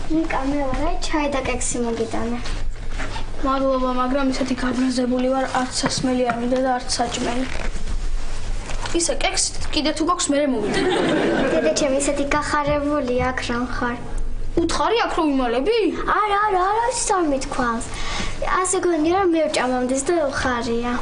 ნიკა მე ვარ, ჩაი და კექსი მოგიტანე. მადლობა, მაგრამ ისეთი გაბრაზებული ვარ, არც სასმელი არ მინდა და არც საჭმელი. ისე კექსი კიდე თუ გვაქვს მე მოვიდა. დედა ჩემი ისეთი გახარებული აქ რა ხარ? უთხარი აქ რომ იმალები? არა, ის არ მithქვავს. ასე გონია რომ მე ვჭამამდეს და ხარია.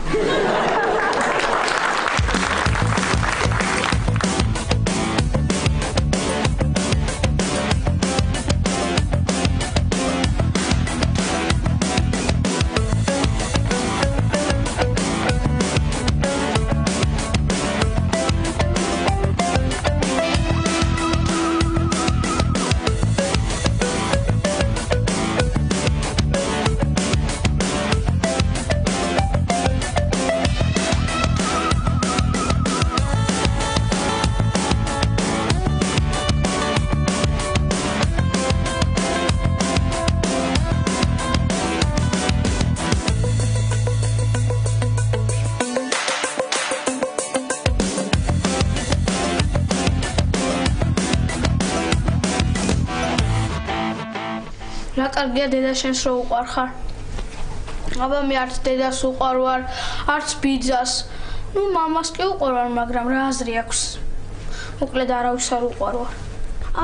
რა კარგია დედა შენს რო უყარხარ. აბა მე არც დედას უყარ ვარ, არც ბიძას. ნუ მამას კი უყარ ვარ, მაგრამ რა აზრი აქვს? მოკლედ არავის არ უყარ ვარ.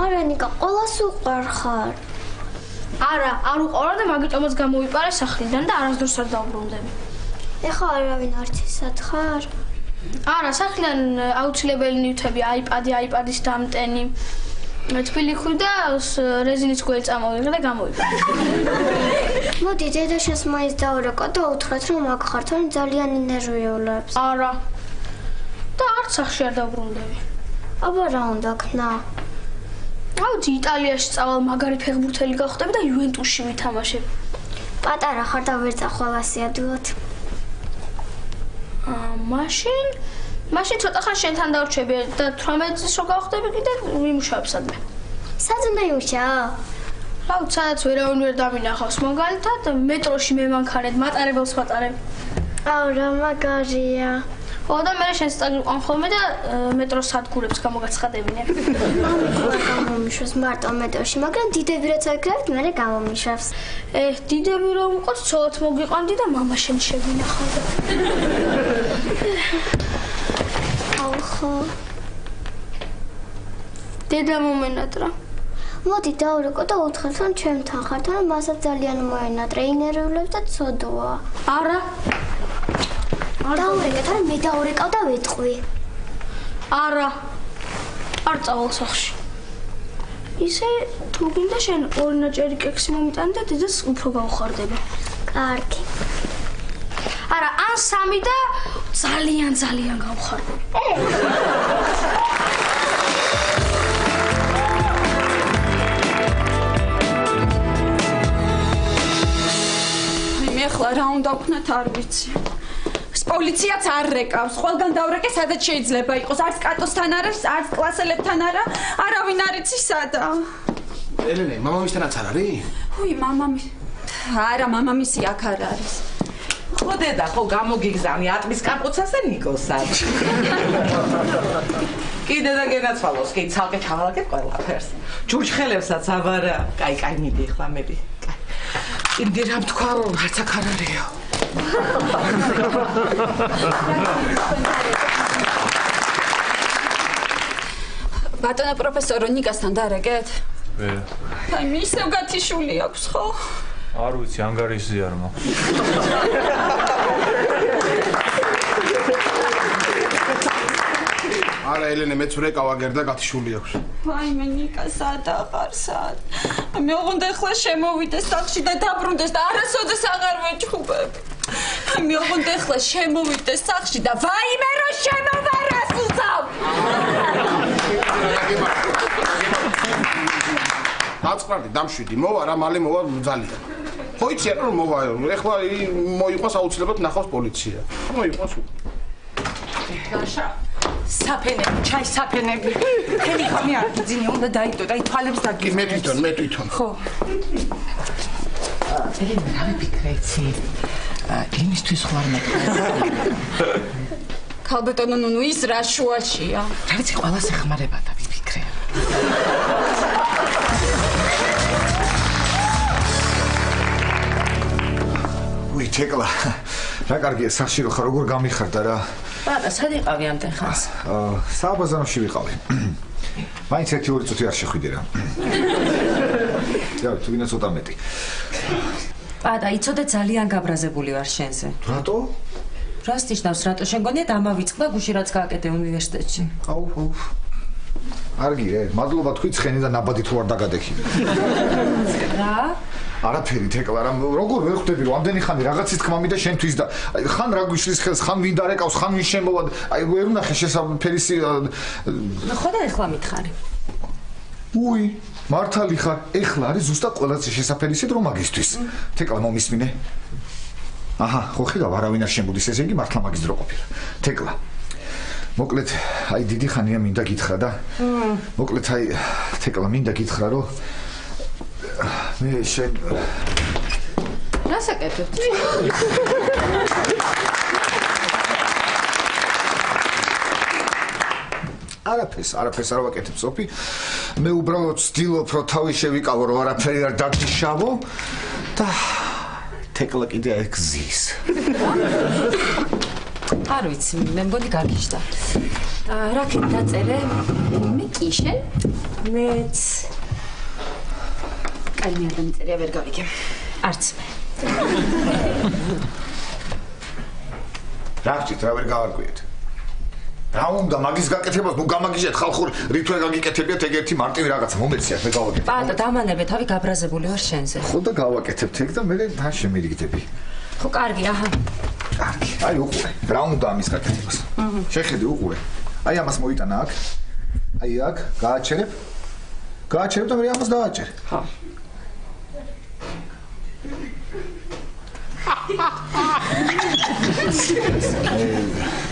არა ნიკა, ყველას უყარ ხარ. არა, არ უყარ და მაგიტომაც გამოვიპარე სახლიდან და არასდროს არ დავბრუნდები. ეხლა არავინ არც ისად ხარ? არა, სახლიდან აუცილებელი ნივთები, აიპადის დამტენი. თბილი ხვი და რეზინის გველი წამოვიღე და გამოვიპარე. მოდი დედა შენს მაინც დავრეკო და უთხრათ რომ აქ ხარ, თორემ ძალიან ინერვიულებს. არა. და არც სახლში არ დავბრუნდები. აბა რა უნდა ქნა? აუცი იტალიაში წავალ მაგარი ფეხბურთელი გავხდები და იუვენტუსში ვითამაშებ. პატარა ხარ და ვერ წახვალ ასიადულად. მაშინ ცოტა ხან შენთან დავრჩები და 18 წელს რო გავხდები კიდე ვიმუშავებ სადმე. სად უნდა იმუშაო? რა ვიცი, სადაც ვერავინ ვერ დამინახავს, მაგალითად მეტროში მე მანქანად მატარებელს ვატარებ. აუ რა მაგარია. ხო და მე შენს წაგიყვან ხოლმე და მეტროს სადგურებს გამოგაცხადებინე. გამომიშვას მარტო მეტროში, მაგრამ დიდები რაც აკრავთ, მე გამომიშვას. დიდები რომ უყოთ, ცოლად მოგიყვანდი და მამა შენ შევინახავდა. ხო. დედა მომენატრა. მოდი დავრეკო და უთხრათ რომ ჩემთან ხარ, თორემ მასაც ძალიან მოენატრა, ინერვიულებს და ცოდოა. არა. დავრეკე, თორემ მე დავრეკავ და ვეთყვი. არა. არ წავალ სახლში. ისე თუ გინდა შენ ორი ნაჭერი კექსი მომიტანი და დედას უფრო გავხარდება. კარგი. არა, ან სამი და ძალიან გავხარდები. მე ახლა რა უნდა ვქნათ არ ვიცი. პოლიციაც არ რეკავს, ყველგან დავრეკე სადაც შეიძლება იყოს, არც კატოსთან არის, არც კლასელებთან არა, არავინ არ იცი სადა. ელენე, მამამისთანაც არ არის? უი, არა, მამამისი აქ არ არის. ხო დედა, ხო გამოგიგზავნი ატმის კამპუცას და ნიკოსად. კიდე და გენაცვალოს, კი ცალკე ჩავალაგებ ყველაფერს. ჯურჯხელებსაც აბარა. კაი, მიდი ახლა მედი. კიდე რა ვთქვა, რომ არც აქ არ არისო. ბატონო პროფესორო, ნიკასთან დარეკეთ? აი, მისევ გათიშული აქვს, ხო? არ ვიცი, ანგარიში არ მაქვს. არა ელენე, მეც ვრეკავ აგერ და გათიშული აქვს. აი მე ნიკა სად აღარ სად. მე უნდა ახლა შემოვიდეს სახლში და დაბრუნდეს და არასოდეს აღარ ვეჭხუბებ. მე უნდა ახლა შემოვიდეს სახლში და ვაიმე რო შემოვარასუცავ. დაწყრდი, დამშვიდი, მოვა რა, მალე მოვა ძალიან. ხო იციან რომ მოვა, ეხლა მოიყვას აუცილებლად ნახავს პოლიცია. მოიყვას. გაშა საფენები, ჩაი საფენები. ხელი ხომი არ გიძინე, უნდა დაიდო და ითვალებს დაგიძინე. მე თვითონ. ხო. ელენე, რა ვიფიქრე იცი? იმისთვის ხო არ მეკითხე. ქალბატონო, ნუ ის რა შუაშია? რა ვიცი, ყველას ეხმარება და ვიფიქრე. გული თეკლა. რა კარგია სახში რო ხარ, როგორ გამიხარდა რა? ბატა, სად იყავი ამდენ ხანს? საბაზაროში ვიყავი. მაინც 1-2 წუთი არ შეხვიდე რა. რა, თუ ვინა ცოტა მეტი. ბატა, იცოდე ძალიან გაბრაზებული ვარ შენზე. რატო? რას ნიშნავს რატო? შენ გონია დამავიწყდა გუში რაც გააკეთე უნივერსიტეტში. აუ. არგია, მადლობა თქვი ცხენი და ნაბადი თუ არ დაგადექი. რა? არაფერი თეკლა რა, როგორ ვერ ხვდები რომ ამდენი ხანი რაღაცის თქმამი და შენთვის და ხან რა გვიშლის ხელს, ხან ვინ დარეკავს, ხან ვინ შემოვა, აი ვერ უნახე შესაფერისი. ხო და ეხლა მითხარი. უი, მართალი ხარ, ეხლა არის ზუსტად ყველაზე შესაფერისი დრო მაგისთვის. თეკლა მომისმინე. აჰა, ხო ხედავ, არავინ არ შემოდის, ესე იგი მართლა მაგის დრო ყოფილა. თეკლა. მოკლედ, აი დიდი ხანია მინდა გითხრა და მოკლედ აი თეკლა მინდა გითხრა რომ მე შენ რას აკეთებთ? არაფერს არ ვაკეთებ სოფი. მე უბრალოდ ვცდილობ რომ თავი შევიკავო რომ არაფერი არ დაგიშავო და თეკლა კიდე ეგზის. არ ვიცი, მე მგონი გაგიჟდა. რა კიდე დაწერე? მე კი შენ? მეც კაი მე არ დამწერია ვერ გავიგე. არც მე. რა ვჭით, რა ვერ გავარკვიეთ. რა უნდა მაგის გაკეთებას ნუ გამაგიჟეთ ხალხურ რითვე გაგიკეთებიათ ეგ ერთი მარტივი რაღაცა მომეციათ მე გავაკეთებ. ბატა, დამანებე, თავი გაბრაზებული ვარ შენზე. ხო და გავაკეთებთ ეგ და მე თან შემირიგდები. ხო, კარგი, აჰა. კარგი, აი უყურე, რა უნდა ამის გაკეთებას. შეხედე უყურე. აი ამას მოიტანა აქ. აი აქ, გააჩერებ. გააჩერებ და მე ამას დააჭერ. ხო.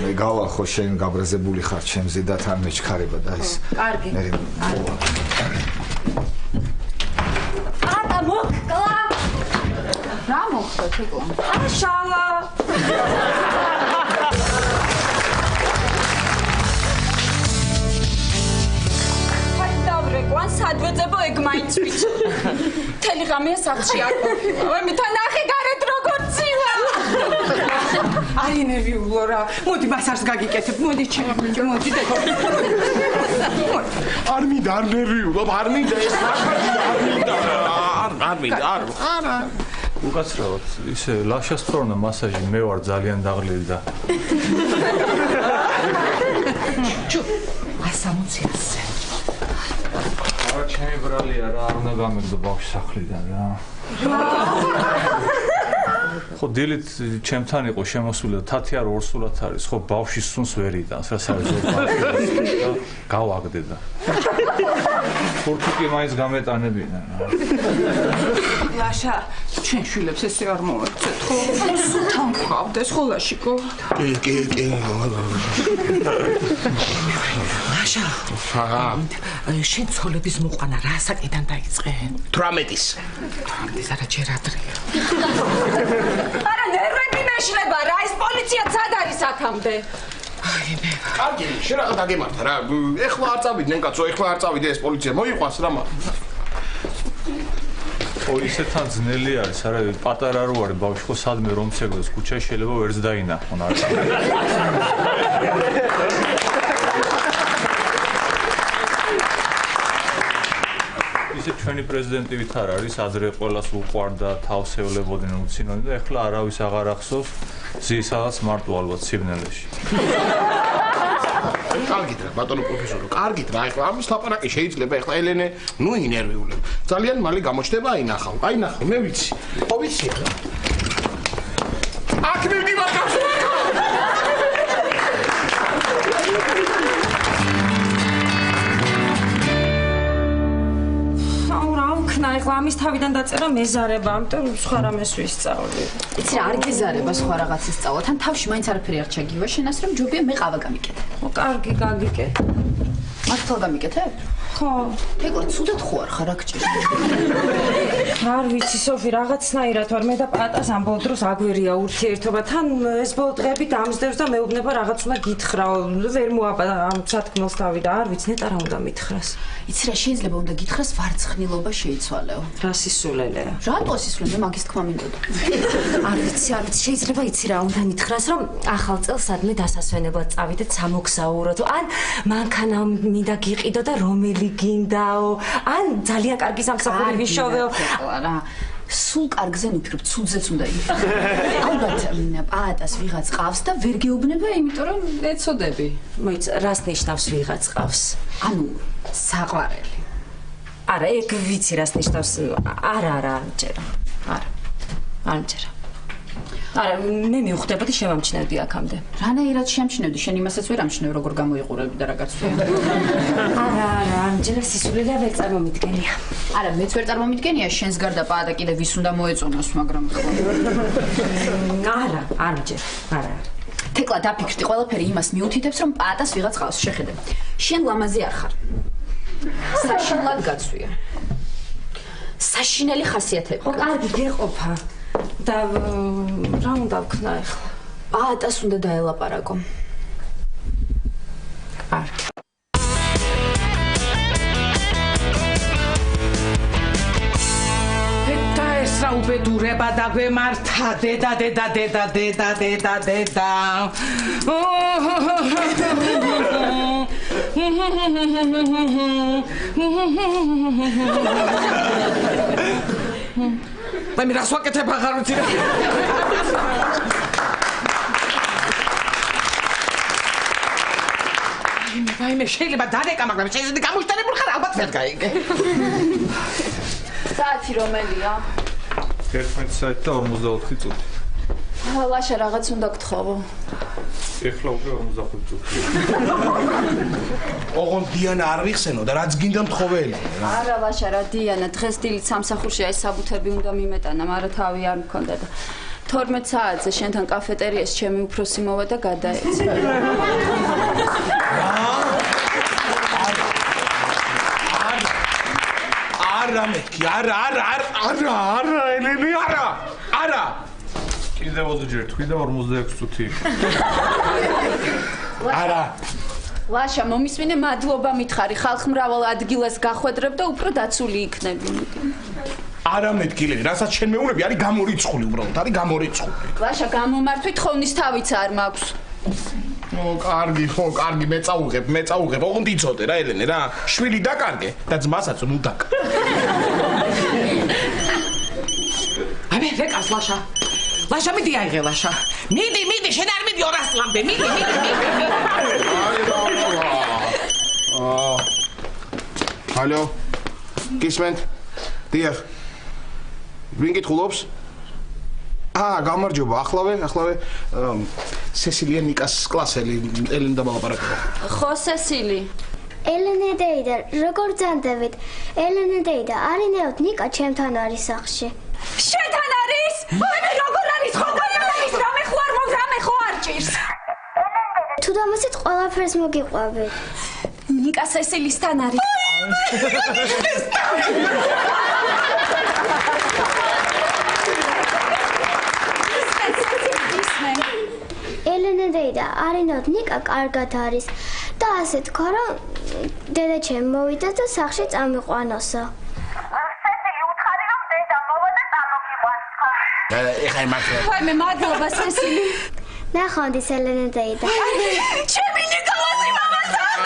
მე გავალ შენ გაბრაზებული ხარ ჩემზე და თან მეჩქარება და ეს. კარგი. ატა მოკლა. რა მოხდა თეკლა? შალა. ვან სადვეძებო ეგ მაინც ვიცი. თელი ღამეა სახლში არ ყოფილა. ვაი მე თან ნახე გარეთ როგორ ცივა. აი ნერვიულო რა. მოდი მასარს გაგიკეთებ. მოდი ჩემო, მოდი დედო. არ მინდა არ ნერვიულობ, არ მინდა ეს არ მინდა არა. უკაცრავად, ისე ლაშას თორნა მასაჟი მე ვარ ძალიან დაღლილი და 160-ზე. არა ჩემი ბრალია რა, არ უნდა გამეგდო ბავშვი სახლიდან რა. ხო დილით ჩემთან იყო შემოსული და თათი არ ორსულად არის, ხო ბავშვის სუნს ვერ იტანს რა საერთოდ და გავაგდე და ხურთი კი მაინც გამეტანებინა რა. ლაშა, ჩვენ შვილებს ესე არ მოეცეთ, ხო? თან ყავდეს ხოლაშიკო. კი. ლაშა. შენ ცოლების მოყვანა რა საკიდან დაიწყე? 18-ის. 18-ის არა ჯერ ადრეა. არა ნერვები მეშლება რა, ეს პოლიცია ცად არის აქამდე. აი მე. კარგი, შენ რა დაგემართა რა. ეხლა არ წავიდნენ კაცო, ეხლა არ წავიდე ეს პოლიცია. მოიყვანს რა მაგ. ხო ისე თან ძნელი არის, არა პატარა რო არის ბავშვი, ხო სადმე რომ ცეგდეს ქუჩაში შეიძლება ვერც დაინახონ არ. ისე ჩვენი პრეზიდენტი ვით არ არის, ადრე ყველას უყვარდა, თავს ევლებოდნენ უცინოდნენ და ეხლა არავის აღარ ახსოვს ზისადაც მარტო ალბათ სიბნელეში. კარგით რა, ბატონო პროფესორო, კარგით რა, ეხლა ამის ლაპარაკი შეიძლება ეხლა ელენე, ნუ ინერვიულებ. ძალიან მალე გამოჩნდება აინახავ, მე ვიცი. ხო ვიცი რა. აქ მივდივარ კაცო. ეხლა ამის თავიდან დაწერა მეზარება, ამიტომ სხვა რამეს ვისწავლი. იცი რა, არ გეზარება სხვა რაღაცის სწავლა, თან თავში მაინც არაფერი არ ჩაგივა, შენას რომ ჯობია მე ყავა გამიკეთე. კარგი, გაგიკეთე. მართლა გამიკეთებ? ხო. თეკლა ცუდად ხო არ ხარ აქ ჭირს? არ ვიცი, სოფი, რაღაცნაირად ვარ მე და პატას ამ ბოლო დროს აგვერია ურთიერთობა. თან ეს ბოლო დღეები დამსდევს და მეუბნება რაღაც უნდა გითხრაო. ვერ მოაბა ამ სათქმელს თავი და არ ვიცი, ნეტა რა უნდა მითხრას. იცი რა შეიძლება უნდა გითხრას ვარცხნილობა შეიცვალეო. რა სისულელეა. რატო სისულელე მაგის თქმა მინდოდა? არ ვიცი, შეიძლება იცი რა უნდა მითხრას, რომ ახალ წელს სადმე დასასვენებლად წავიდეთ სამოგზაუროდ. ან მანქანა მინდა გიყიდო და რომელი გინდაო? ან ძალიან კარგი სამსახური ვიშოვეო? რა სულ კარგზე ნიფრებ, ცუდზეც უნდა იფრებ. ალბათ პაატას ვიღაც ყავს და ვერ გეუბნება, იმიტომ რომ ეცოდები. მოიცა, რას ნიშნავს ვიღაც ყავს? ანუ საყვარელი. არა, ეგ ვიცი რას ნიშნავს. არა, ჯერა. არ ჯერა. არა, მე მივხვდებოდი შემამჩნევდი აქამდე. რანაირად შემჩნევდი, შენ იმასაც ვერ ამჩნევ, როგორ გამოიყურებდი და რა გაცვია. არა, ჯერა სისულელეა ვერ წარმომიდგენია. არა, მეც ვერ წარმომიდგენია, შენს გარდა პაატა კიდე ვის უნდა მოეწონოს, მაგრამ არა, ჯერა. არა. თეკლა დაფიქრდი, ყველაფერი იმას მიუთითებს, რომ პაატას ვიღაც ყავს, შეხედე. შენ ლამაზი არ ხარ. საშინლად გაცვია. საშინელი ხასიათები. ხო, კარგი გეყოფა. და რა უნდა ვქნა ახლა? პაატას უნდა დაელაპარაკო. კარგი. და ეს რა უბედურება დაგვემართა დედა. მე რას ვაკეთებ აღარ ვიცი რა. ვაიმე, შეიძლება დარეკა, მაგრამ შეიძლება გამოშტარებულ ხარ, ალბათ ვერ გაიგე. საათი რომელია? 11 საათი და 44 წუთი. ლაშა რაღაც უნდა გთხოვო. ეხლა უკვე 45 წუთი. ოღონდ დიანა არ ვიხსენო და რაც გინდა მთხოველი. არა ლაშა რა დიანა, დღეს დილით სამსახურში აი საბუთები უნდა მიმეტანა, მაგრამ თავი არ მქონდა და 12 საათზე შენთან კაფეტერიას ჩემი უფროსი მოვა და გადაეცა. არა მეთქი, არა, ელენი, არა. კიდევ 20 ჯერ თქვი და 46 წუთი. არა. ლაშა, მომისმინე, მადლობა მითხარი, ხალხ მრავალ ადგილას გახვედრებ და უფრო დაცული იქნები. არა მეთქი, ელენი, რასაც შენ მეუბნები, არის გამორიცხული უბრალოდ, არის გამორიცხული. ლაშა, გამომართვით ხოვნის თავიც არ მაქვს. კარგი, მეწაუღებ, ოღონდ იცოდე რა, ელენი, რა. შვილი დაკარგე და ძმასაც ნუ დაკ. აბე, რეკას ლაშა. ლაშა მიდი აიღე ლაშა. მიდი, შენ არ მიდი 200 ლამდე, მიდი. ალო. გისმენთ? დიახ. ვინ გითხულობს? გამარჯობა, ახლავე. სესილია ნიკას კლასელი, ელენ და მალაპარაკება. ხო, სესილი. ელენე დეიდა, როგორ ძანდებით? ელენე დეიდა, არინეოთ ნიკა ჩემთან არის სახში. შენთან არის? მე როგორ არის? ხოდარ არის? რამე ხო არ ჭირს? თუ დამოსით ყველაფერს მოგიყვებით. ნიკა სესილისთან არის. ელენე დეიდა, არინეოთ ნიკა კარგად არის და ასე თქვა, რომ დედა ჩემ მოვიდა და სახში წამიყვანოსო. ეხა იმართლა. ვაიმე, მადლობა სესილი. ნახონდის ელენე დეიდა. ჩემი ნიკოლოზი მამასთან.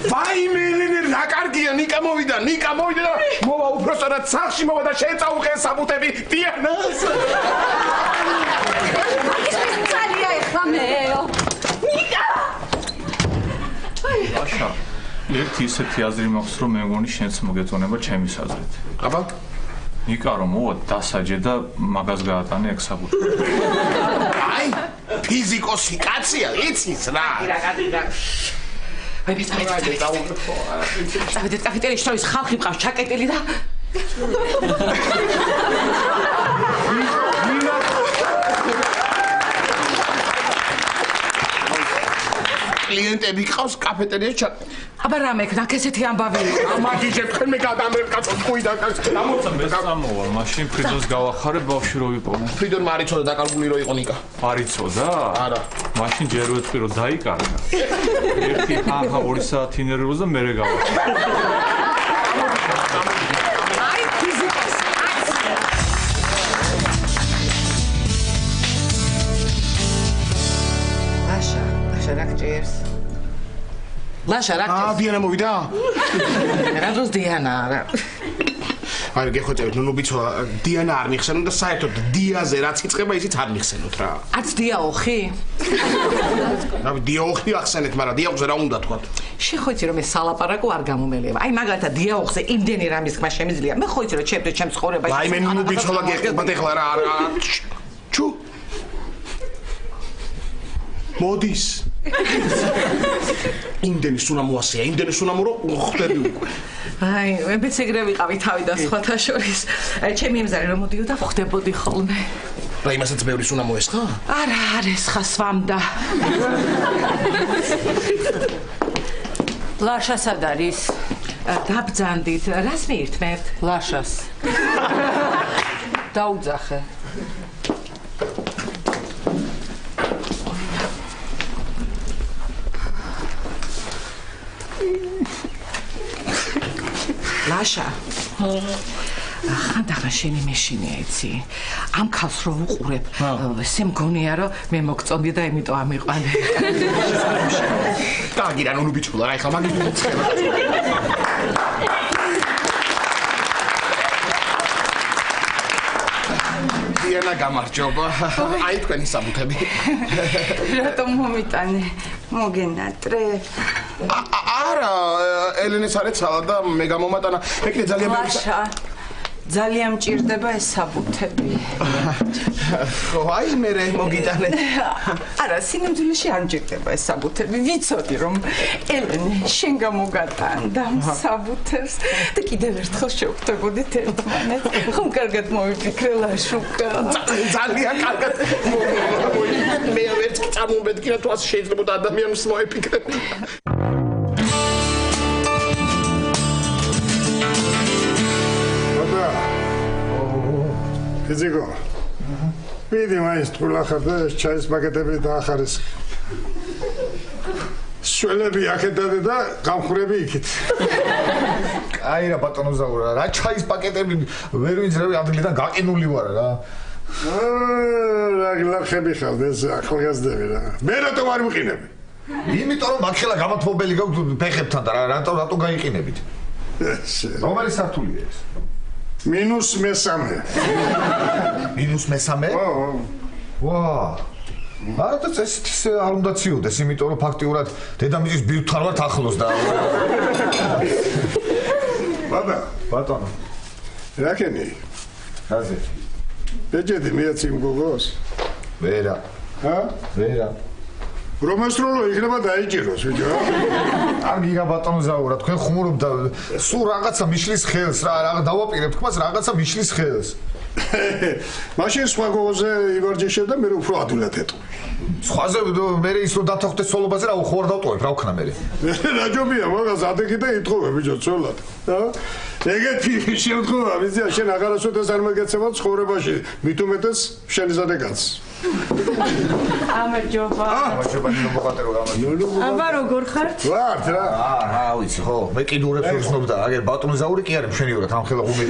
ვაიმე, ელენე, რა კარგია, ნიკა მოვიდა და მოვა უბრალოდ სახში მოვა და შეწაუღე საბუთები დიანას. ძალიან ეხლა მეო. ნიკა! ლაშა, ერთი ისეთი აზრი მაქვს, რომ მე მგონი შენც მოგეწონება ჩემის აზრით. აბა, ნიკა რომ მოვა დასაჯე და მაგას გაატანე ეგ საბუთი. ფიზიკოსი კაცია, იცის რა. წავიდეთ შორის ხალხი მყავს ჩაკეტილი და კლიენტები ყავს კაფეტერიაში აბა რა მექნაკ ესეთი ამბავი ამაგიჟებ თქვენ მე გადამრებ კაცო თქვიდან ამოცა მე წამოვალ მაშინ ფრიდონს გავახარე ბავშვი რო ვიყო ფრიდონ მარიცოდა დაკარგული რო იყო ნიკა არიცოდა არა მაშინ ჯერ ვეთქვი რომ დაიკარგა ერთი ხანხა 2 საათი ნერვოზა და მერე გავახარე აი ფიზიკას ლაშა რა გჭირს ლაშა რა გჭირს დიანა მოვიდა რა დროს დიანა რა აი გეხოჭებით ნუ ბიჭო დიანა არ მიხსენოთ და საერთოდ დიაზე რაც იწყება ისიც არ მიხსენოთ რა არც დიაოხი რავი დიაოხი ახსენეთ მაგრამ დიაოხზე რა უნდა თქვა შეხოიცი რომ ეს სალაპარაკო არ გამომელება აი მაგალითად დიაოხზე იმდენი რამის ხმა შემიძლია მე ხოიცი რომ ჩემს ცხოვრებაში აი მე ნუ ბიჭო ლა გეხებათ ეხლა რა ჩუ მოდის იმდენი სუნამოასია იმდენი სუნამო რომ ხდები უკვე აი მეც ეგრე ვიყავი თავი და სხვათა შორის ჩემი იმზარი რომ მოდიოდა ხდებოდი ხოლმე რა იმასაც ბევრი სუნამო ეს ხა არა არის ხა სვამდა ლაშა სად არის დაბძანდით რას მიირთმევთ ლაშას დაუძახე ლაშა ხანდახან შენი მეშინია იცი ამ ქალს რო უყურებ ესე მგონია რომ მე მოგწონდი და იმიტომ ამიყვანე დაგირა ნუ ბიჭო რა ეხლა მაგის მოცხება დიანა გამარჯობა აი თქვენი საბუთები რატომ მომიტანე მოგენატრე არა ელენეს არის ცალა და მე გამომატანა მეკნე ძალიან ლაშა ძალიან მჭირდება ეს საბუთები ხო აი მე მოგიტანე არა სინამდვილეში არ მჭირდება ეს საბუთები ვიცოდი რომ ელენე შენ გამოგატანდა საბუთებს და კიდევ ერთხელ შევხვდებოდით ერთმანეთს ხომ კარგად მოვიფიქრე ლაშუკა ძალიან კარგად მე ვერც წამომბედკი რა თუ ასე შეიძლება ადამიანს მოიფიქრები ფიზიკო ვიდი მაინც თულახარ და ჩაის პაკეტები დაახარეს შველები აქედადე და გამხრები იქით აი რა ბატონო ზაურა რა ჩაის პაკეტები ვერ ვიძრები ადგილიდან გაყინული ვარ რა რა გლახები ხალხ ეს ახალგაზრდები რა მე რატომ არ ვიყინები იმიტომ რომ მაგხელა გამათმობელი გაქვთ ფეხებთან და რატო გაიყინებით რომელი სართულია ეს მინუს მესამე ვა არა ეს არ უნდა ციოდეს იმიტომ რომ ფაქტიურად დედამიწის ბირთვთან ვართ ახლოს და ბატონო რა ქენი რაზე ბეჯედი მეც იმ გოგოს ვერა ვერა რომასროლო იქნება დაიჭიროს ბიჭო არ გიგა ბატონო ზაურა თქვენ ხუმრობთ და სულ რაღაცა მიშლის ხელს რა დავაპირებ თქვას რაღაცა მიშლის ხელს მაშინ სხვა გოგოზე ივარჯიშე და მე უფრო ადვილად ეტყვი სხვაზე მე ის რომ დათოხდე სოლობაზე რა უხوار დავტოვებ რა ვქნა მე რაჯობია მაგას ადექი და იტყოვე ბიჭო ცოლად ეგეთი შემთხვევა ვიცი შენ აღარასოდეს არ მოგეცემა ცხოვრებაში მით უმეტეს შენი ზადეკაც ამერჯობა ნუ მოყატერო აბა როგორ ხართ ვართ რა რა ვიცი ხო მე კიდურებს ვსნობ და აგერ ბატონო ზაური კი არის მშვენივრად ამ ხელა ღუმი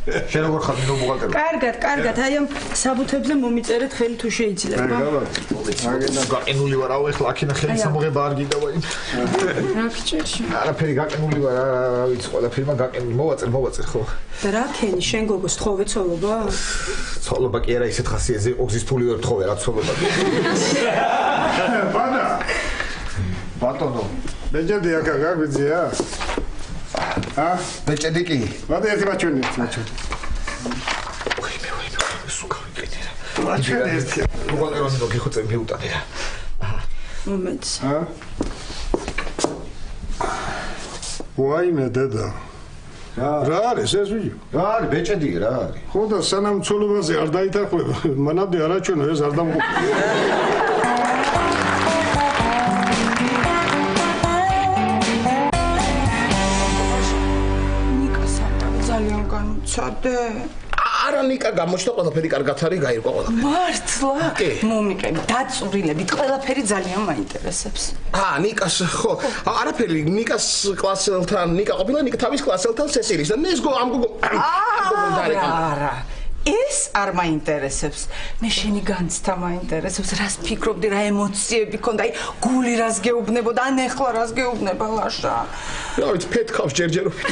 შენ როგორ ხარ ნუ მოყატერო კარგად აი ამ საბუთებზე მომიწერეთ ხელი თუ შეიძლება გაყინული ვარ აუ ეხლა აქინა ხელი სამოღება არ გინდა ვაი რა გჭირს არაფერი გაყინული ვარ რა ვიცი ყველაფერმა გაყინული მოვაწერ ხო და რა ქენი შენ გოგოს თხოვე ცოლობა ცოლობა კი არა ისეთ ხასიათზე იყო გზის ფული ვერ თხოვე რა ცოლობა ბატონო ბეჯედი აკა გაგვიძია ბეჭედი კი ვადე ერთი მაჩვენი მაჩვენი ერთი უყურე რომ გიხოცე მიუტანე რა მომეც ვაიმე დედა. რა არის ეს ვიჯი? რა არის ბეჭედია რა არის? ხო და სანამ ცოლობაზე არ დაითანხმება, მანამდე არაჩვენო ეს არ დამყოფია. ნიკა სანამ ძალიან განუცადე. არა ნიკა გამოჩნდა ყველაფერი კარგად არის გაირკვა ყველაფერი. მართლა? მომიყევი, დაწვრილებით, ყველაფერი ძალიან მაინტერესებს. ნიკას ხო, არაფერი ნიკას კლასელთან, ნიკა ყოფილა ნიკა თავის კლასელთან სესილის და ეს ამ არა. ეს არ მაინტერესებს. მე შენი განცდა მაინტერესებს. რას ფიქრობდი, რა ემოციები ქონდა? გული რას გეუბნებოდა, ან ეხლა რას გეუბნება ლაშა? რა ვიცი, ფეთქავს ჯერჯერობით.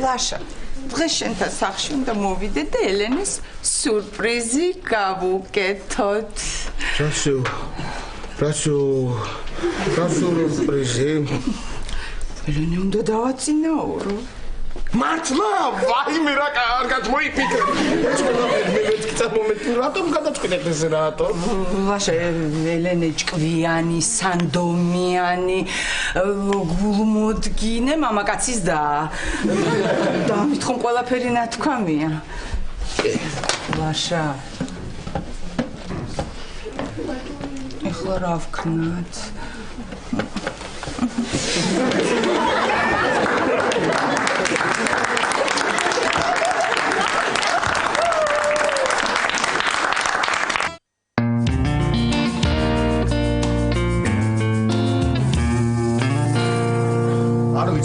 ლაშა დღეს შენთან სახლში უნდა მოვიდეთ და ელენეს სურპრიზი გავუკეთოთ. რა სურპრიზი? ელენე უნდა დავაწინაურო. მართლა? ვაიმე რა კარგად მოიფიქრე. ეს ყველაფერი მე მეთქცა მომენტი რატომ გადაწყვიტეთ ეს რატომ? ლაშა ელენე ჭკვიანი, სანდომიანი, გულმოდგინე მამაკაცის და მithom ყველაფერი ნათქვამია. ლაშა ეხლა რა ვქნათ?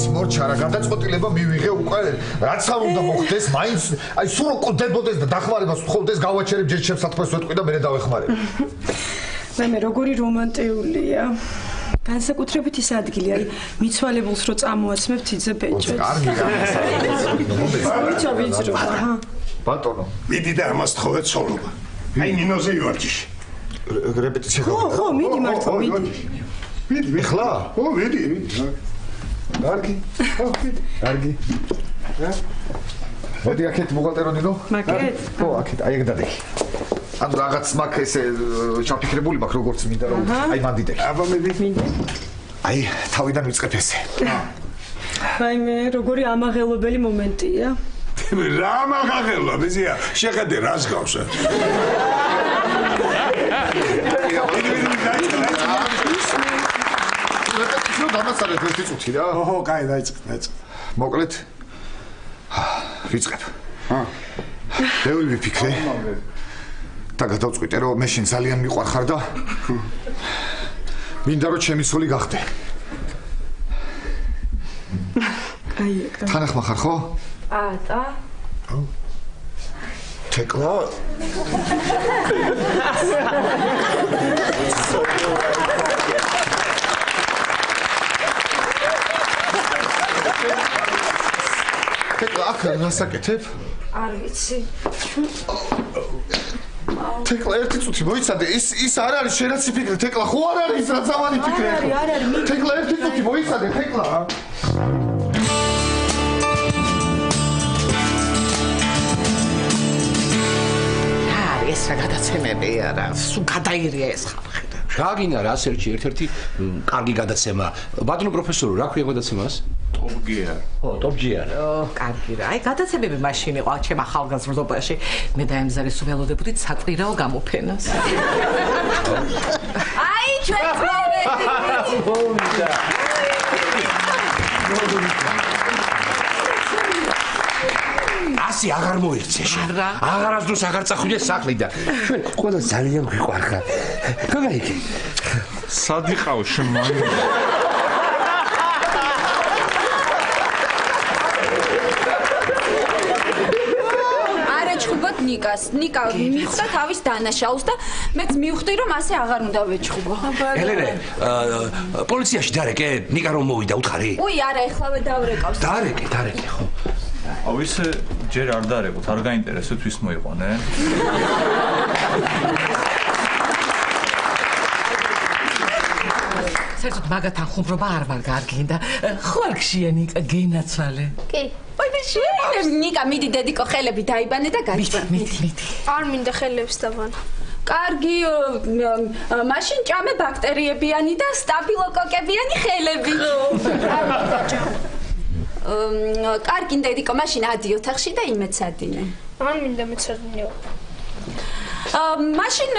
მორჩარა გადაწყვეტილება მივიღე უკვე რაც არ უნდა მოხდეს მაინც აი სულ ყოფდებოდეს და დახმარებას ვთხოვდეს გავაჩერებ ჯერ შემსათქვეს ვეთყვი და მერე დავეხმარებ მე როგორი რომანტიულია განსაკუთრებით ის ადგილი აი მიცვალებულს რო წამოაცმებთ იძე ბეჭედს კარგი გამოსა ვიცრობა ბატონო მიდი და ამას თხოვე ცოლობა აი ნინოზე ივარჯიში რეპეტიცია ხო მიდი მართლა მიდი ხლა ხო მიდი კარგი კარგი მოდი აქეთ ბუღალტერონინო მაგეთ ხო აქეთ აი ეგ დადექი ანუ რაღაც მაგ ესე ჩაფიქრებული მაქვს როგორც მინდა რომ აი მან დიდექი აბა მიდი აი თავიდან ვიწყებ ესე აი მე როგორი ამაღელებელი მომენტია რა ამაღელო ბიზია შეხედე რას გავს დამასწრეთ ერთი წუთი რა. ოჰო, კაი, დაიწყეთ. მოკლედ ვიწყებ. ბევრი ვიფიქრე. და გადავწყვიტე რომ მე შენ ძალიან მიყვარხარ და მინდა რომ ჩემი სული გახდე. აი ეგ. თანახმა ხარ ხო? ატა. თეკლა. თეკლა აქ რასაკეთებ? არ ვიცი. თეკლა ერთი წუთი მოიცადე ის არ არის შენ რაც იფიქრე თეკლა ხო არ არის რაც ამან იფიქრე არ არის თეკლა ერთი წუთი მოიცადე თეკლა ეს რა გადაცემები არა სულ გადაირია ეს ხალხი რა გინდა რა სერჩი ერთ-ერთი კარგი გადაცემა ბატონო პროფესორო რა ქვია გადაცემას ტოპგია ხო ტოპგია კარგი რა აი გადაცემები მაშინ იყო ჩემ ახალგაზრდობაში მე დაემზარე სუველოდებოდი საკვირაო გამოფენას აი ჩვენ ასე აღარ მოიქცე შენ აღარასდროს აღარ წახვიდე სახლიდან ჩვენ ყველა ძალიან გვიყვარხარ გაგაიგე სად იყავ შემაი ნიკა მიხვდა თავის დანაშაულს და მეც მივხვდი რომ ასე აღარ უნდა ვეჩხუბო. ელენე პოლიციაში დარეკე ნიკა რომ მოვიდა უთხარი? უი არა ეხლავე დავრეკავს. დარეკე ხო. აუ ისე ჯერ არ დარეკოთ, არ გაინტერესებს ვის მოიყვანე? საერთოდ მაგათან ხუმრობა არ ვარ გარგინდა. ხო არ გშია ნიკა გენაცვალე? კი. ნიკა მიდი დედიკო ხელები დაიბანე და გაჭრა. არ მინდა ხელებს დავან. კარგი, მაშინ ჭამე ბაქტერიებიანი და სტაფილოკოკებიანი ხელები. კარგი, დედიკო, მაშინ ადი ოთახში და იმეცადინე. არ მინდა მეცადინეო. მაშინ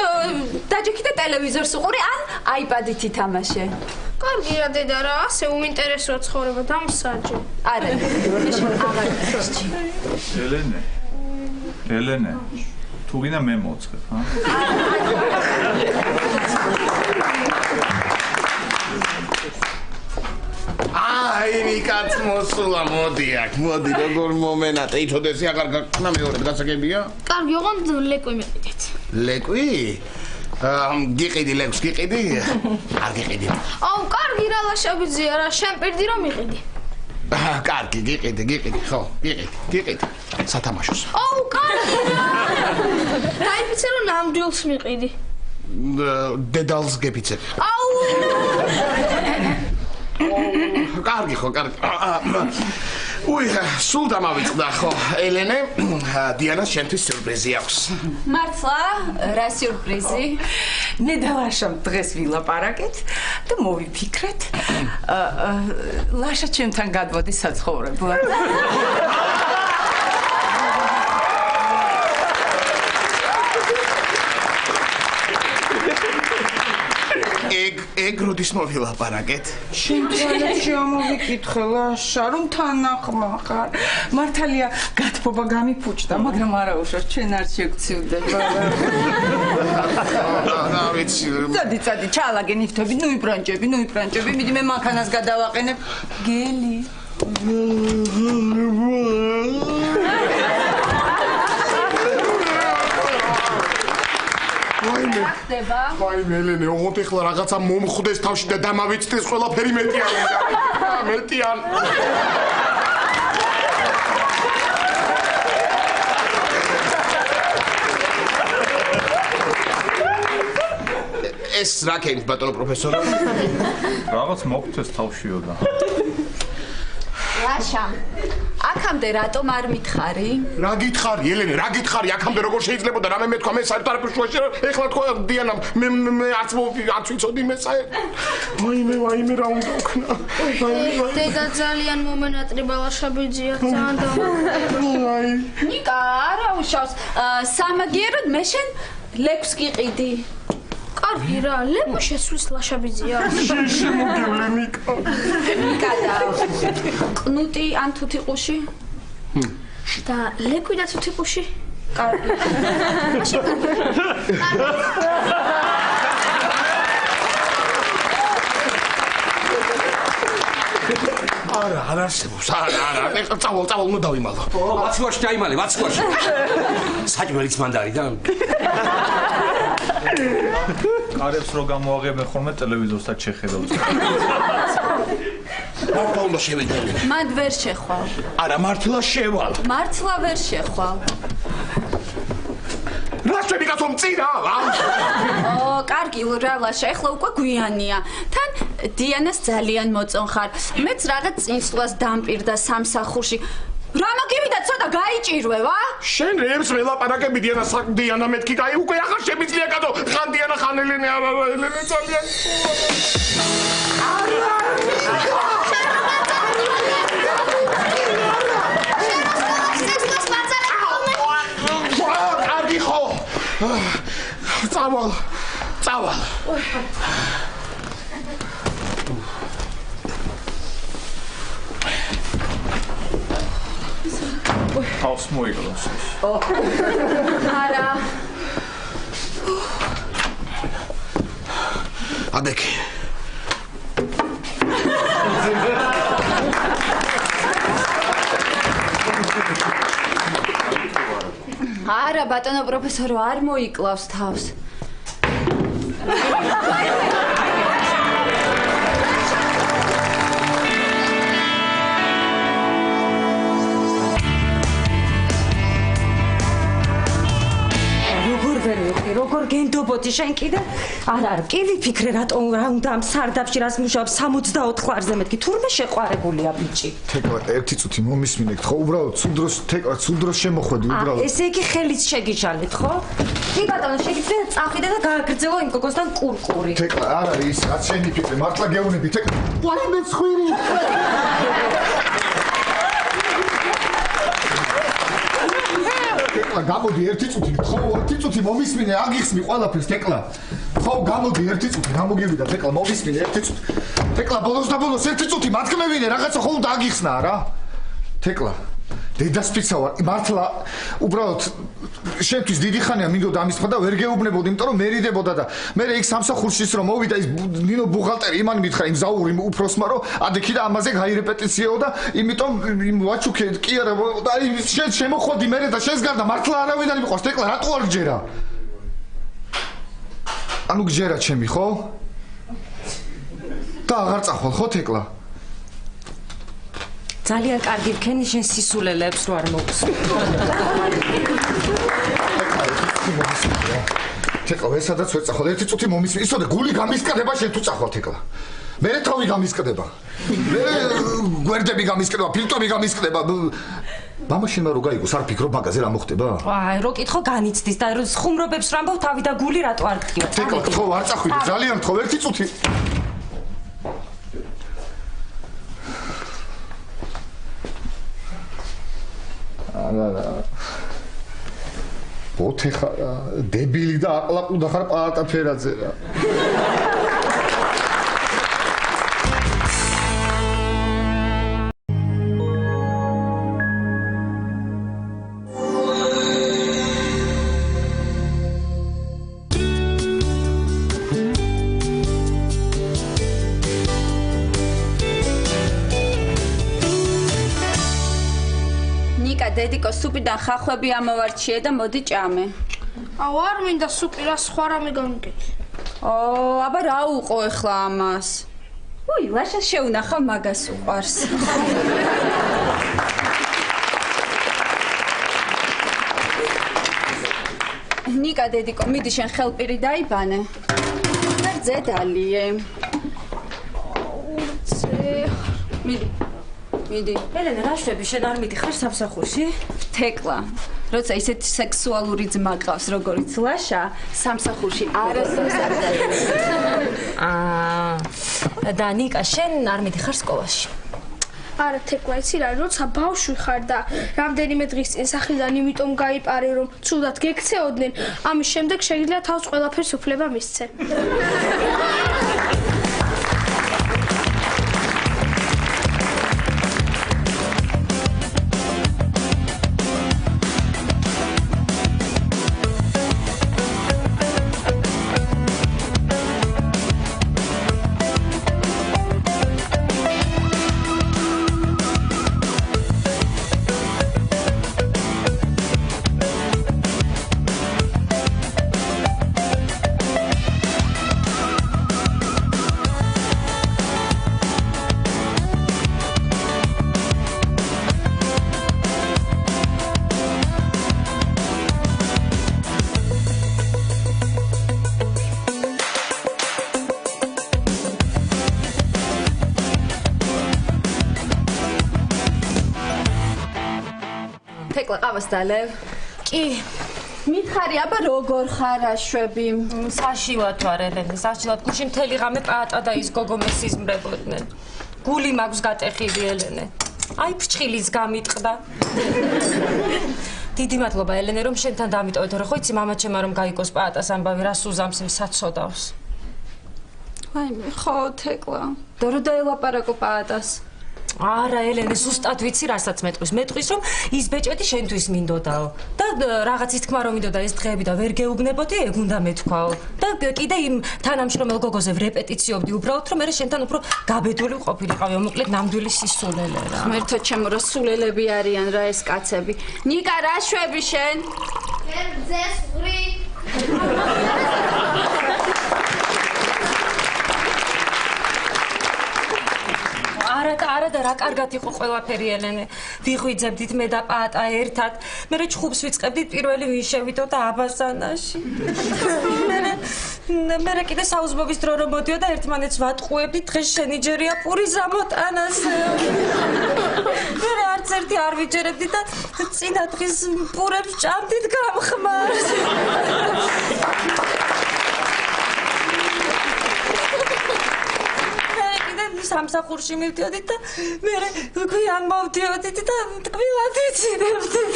დაჯექი და ტელევიზორს უყური, ან აიპადით ითამაშე. კარგია დედა რა, ასე უინტერესოა ცხოვრება, დამსაჯე. არა, მაშინ აღარ გასჭი. ელენე. თუ გინდა მე მოწხებ, ჰა? აი, ნიკაც მოსულა, მოდი აქ, მოდი, როგორ მომენატე, ითოდესი აღარ გაქნა მეორედ გასაგებია? კარგი, ოღონდ ლეკვი მიყიდეთ. ლეკვი? გიყიდი ლეკვს, გიყიდი? არ გიყიდი. აუ, კარგი რა ლაშაბიძია რა, შენ პირდი რომ იყიდი. კარგი, გიყიდი, ხო, გიყიდი. სათამაშოს. აუ, კარგი რა. დაიფიცე რომ ნამდვილს მიყიდი. დედალს გეფიცებ. აუ! კარგი ხო, კარგი. უი, სულ დამავიწყდა ხო. ელენე, დიანას შენთვის სიურპრიზი აქვს. მართლა? რა სიურპრიზი? მე დავაშავ დღეს ვილაპარაკეთ და მოვიფიქრეთ. ლაშა ჩემთან გადმოდის საცხოვრებლად. ეგ როდის მოვილაპარაკეთ? შენ თვალებში ამოვიკითხე ლაშა, რომ თანახმა ხარ. მართალია, გათბობა გამიფუჭდა, მაგრამ არა უშავს, ჩვენ არ შეგცივდება. რა ვიცი. წადი, ჩაალაგე ნიფთები, ნუ იბრანჭები, მიდი მე მანქანას გადავაყენებ. გელი. ვაიმე, ელენე, ოღონდ ეხლა რაღაცა მომხვდეს თავში და დამავიწყდეს ყველაფერი მეტიან. ეს რა ქენით, ბატონო პროფესორო? რაღაც მომხვდეს თავშიო და. ლაშა, აქამდე რატომ არ მითხარი? რა გითხარი, ელენე, რა გითხარი? აქამდე როგორ შეიძლება და რამე მეთქვა მე საერთოდ არაფერ შუაში ეხლა თქვა დიანამ მე არც ვიცოდი მე საერთოდ. ვაიმე რა უნდა ვქნა. დედა ძალიან მომენატრება ლაშაბიძია ძალიან და. ნიკა, არა უშავს. სამაგიეროდ მე შენ ლეკვს გიყიდი. კარგი რა, ლეკვი შესვლის ლაშაბიძია. შემოგევლე ნიკა. ნიკა და კნუტი ან თუთიყუში? და ლეკვი და თუთიყუში? კარგი. არ არსებობს. არა, ეხლა წავალ უნდა დავიმალო. ვაცუაში დაიმალე, ვაცუაში. საჭმელიც მანდარი და კარებს რო გამოაღებენ ხოლმე ტელევიზორსაც შეხედავს. მართლა უნდა შევიდე. მანდ ვერ შეხვალ. არა, მართლა შევალ. მართლა ვერ შეხვალ. რა შევი კაცო მწირა? კარგი რა ლაშა, ეხლა უკვე გვიანია. თან დიანას ძალიან მოწონხარ. მეც რაღაც წინსვლას დამპირდა სამსახურში. რა მოგივიდა ცოტა გაიჭირვევა? შენ რემს ველაპარაკები დიანა მეთქი კაი უკვე აღარ შემიძლია კაცო. ხან დიანა ხან ელენე არა ელენე ძალიან. კარგი ხო. წავალ. თავს მოიგლოს. არა. ადეკი. არა, ბატონო პროფესორო, არ მოიკლავს თავს. როგორ გენდობოდი შენ კიდე? არა, კი ვიფიქრე რატომ რა უნდა ამ სარდაფში რას მუშაობს 64 ლარზე მეთქი. თურმე შეყვარებულია ბიჭი. თეკლა, ერთი წუთი მომისმინეთ, ხო? უბრალოდ სულ დროს შემოხვედი უბრალოდ. ესე იგი ხელიც შეგიჟალეთ, ხო? კი ბატონო, შეგიძლია წახვიდე და გააგრძელო იმ გოგოსთან კურკური. თეკლა, არ არის ის, რაც შენი ფიქრი, მართლა გეუბნები, თეკლა. ვაიმე ცხვირი. თეკლა, გამოდი ერთი წუთი, ხო, ერთი წუთი მომისმინე, აგიხსნი ყველაფერს, თეკლა. ხო, გამოდი ერთი წუთი, გამოგივიდა, თეკლა, მომისმინე ერთი წუთი. თეკლა, ბოლოს და ბოლოს ერთი წუთი მათქმევინე, რაღაცა ხო უნდა აგიხსნა რა. თეკლა, დედასპიცა ვარ, მართლა უბრალოდ შენთვის დიდი ხანია მინდოდა ამის თქვა და ვერ გეუბნებოდი, იმიტომ რომ მერიდებოდა და მე იქ სამსახურში ის რომ მოვიდა ის ნინო ბუღალტერი იმან მითხრა იმ ზაური უფროსმა რომ ადექი და ამაზე გაირეპეტიციაო და იმიტომ იმ ვაჩუქე კი არა და შენ შემოხვედი მე და შენს გარდა მართლა არავინ არ მიყვარს თეკლა რატო არ გჯერა? ანუ გჯერა ჩემი ხო? და აღარ წახვალ ხო თეკლა? ძალიან კარგი ვქენი შენ სისულელებს რო არ მოგწევ. თეკლა, ვესადაც ვერ წახვალ, ერთი წუთი მომისმინე. ისოდე გული გამისკდება შენ თუ წახვალ თეკლა. მე თავი გამისკდება. მე გვერდები გამისკდება, ფილტვები გამისკდება. მამაშენმა რო გაიგოს, არ ფიქრობ მაგაზე რა მოხდება? აი, რო კითხო განიცდის და რო ხუმრობებს რა ამბობ თავი და გული რატო არ გტკივა? თეკლა, ხო, არ წახვიდე, ძალიან თქო, ერთი წუთი. არა ბოთე ხარ დებილი და აყლაყუდა ხარ პაატა ფერაძე რა დედიკო სუპიდან ხახვები ამოვარჩიე და მოდი ჭამე. აუ არ მინდა სუპი რა სხვა რამე გამიგეთ. აბა რა უყო ეხლა ამას? უი, ლაშა შეუნახა მაგას უყარს. ნიკა დედიკო, მიდი შენ ხელპირი დაიბანე. და ძედალიე. მიდი. ელენა, რა შვები, შენ არ მიდიხარ სამსახურში? თეკლა. როცა ისეთი სექსუალური ძმა გყავს, როგორიც ლაშა, სამსახურში არასდროს არ დაიწყო. და ნიკა, შენ არ მიდიხარ სკოლაში? არა, თეკლა, იცი რა, როცა ბავშვი ხარ და რამდენიმე დღის წინ სახლიდან იმიტომ გაიპარე, რომ ცუდად გექცეოდნენ, ამის შემდეგ შეიძლება თავს ყველაფერს უფლება მისცე. თეკლა ყავას დალევ? კი. მითხარი, აბა როგორ ხარ აშვები? საშილად ვარ ელენე, საშილად. გუშინ მთელი ღამე პაატა და ის გოგო მესიზმრებოდნენ. გული მაქვს გატეხილი ელენე. აი ფრჩხილიც გამიტყდა. დიდი მადლობა ელენე, რომ შენთან დამიტოვეთ, რა ხო იცი მამაჩემა რომ გაიგოს პაატას ამბავი, რას უზამს იმ საცოდავს. ვაიმე, ხო თეკლა. და რო დაელაპარაკო პაატას? არა ელენე, ზუსტად ვიცი რასაც მეტყვის. მეტყვის რომ ის ბეჭედი შენთვის მინდოდაო. და რაღაც ის თქმა რომ მინდოდა ეს დღეები და ვერ გეუბნებოდი, ეგ უნდა მეთქვაო. და კიდე იმ თანამშრომელ გოგოზე ვრეპეტიციობდი უბრალოდ რომ მე შენთან უფრო გაბედული ყოფილიყავი, მოკლედ ნამდვილი სისულელე რა. ღმერთო ჩემო, რა სულელები არიან რა ეს კაცები. ნიკა, რა შვები შენ? კერძეს ღრი. არა და რა კარგად იყო ყველაფერი ელენე. ვიღვიძებდით მე და პაატა ერთად. მე ჩხუბს ვიწყებდით პირველი ვინ შევიდოდა აბაზანაში. მე კიდე საუზმობის დრო რომ მოდიოდა ერთმანეთს ვატყუებდით დღეს შენი ჯერია პური ზამოტანაზე. მე არც ერთი არ ვიჯერებდი და წინა დღის პურებს ჭამდით გამხმარს. სამსახურში მივდიოდით და მე გვიან მოვდიოდით და ტკბილად ვიცინებდით.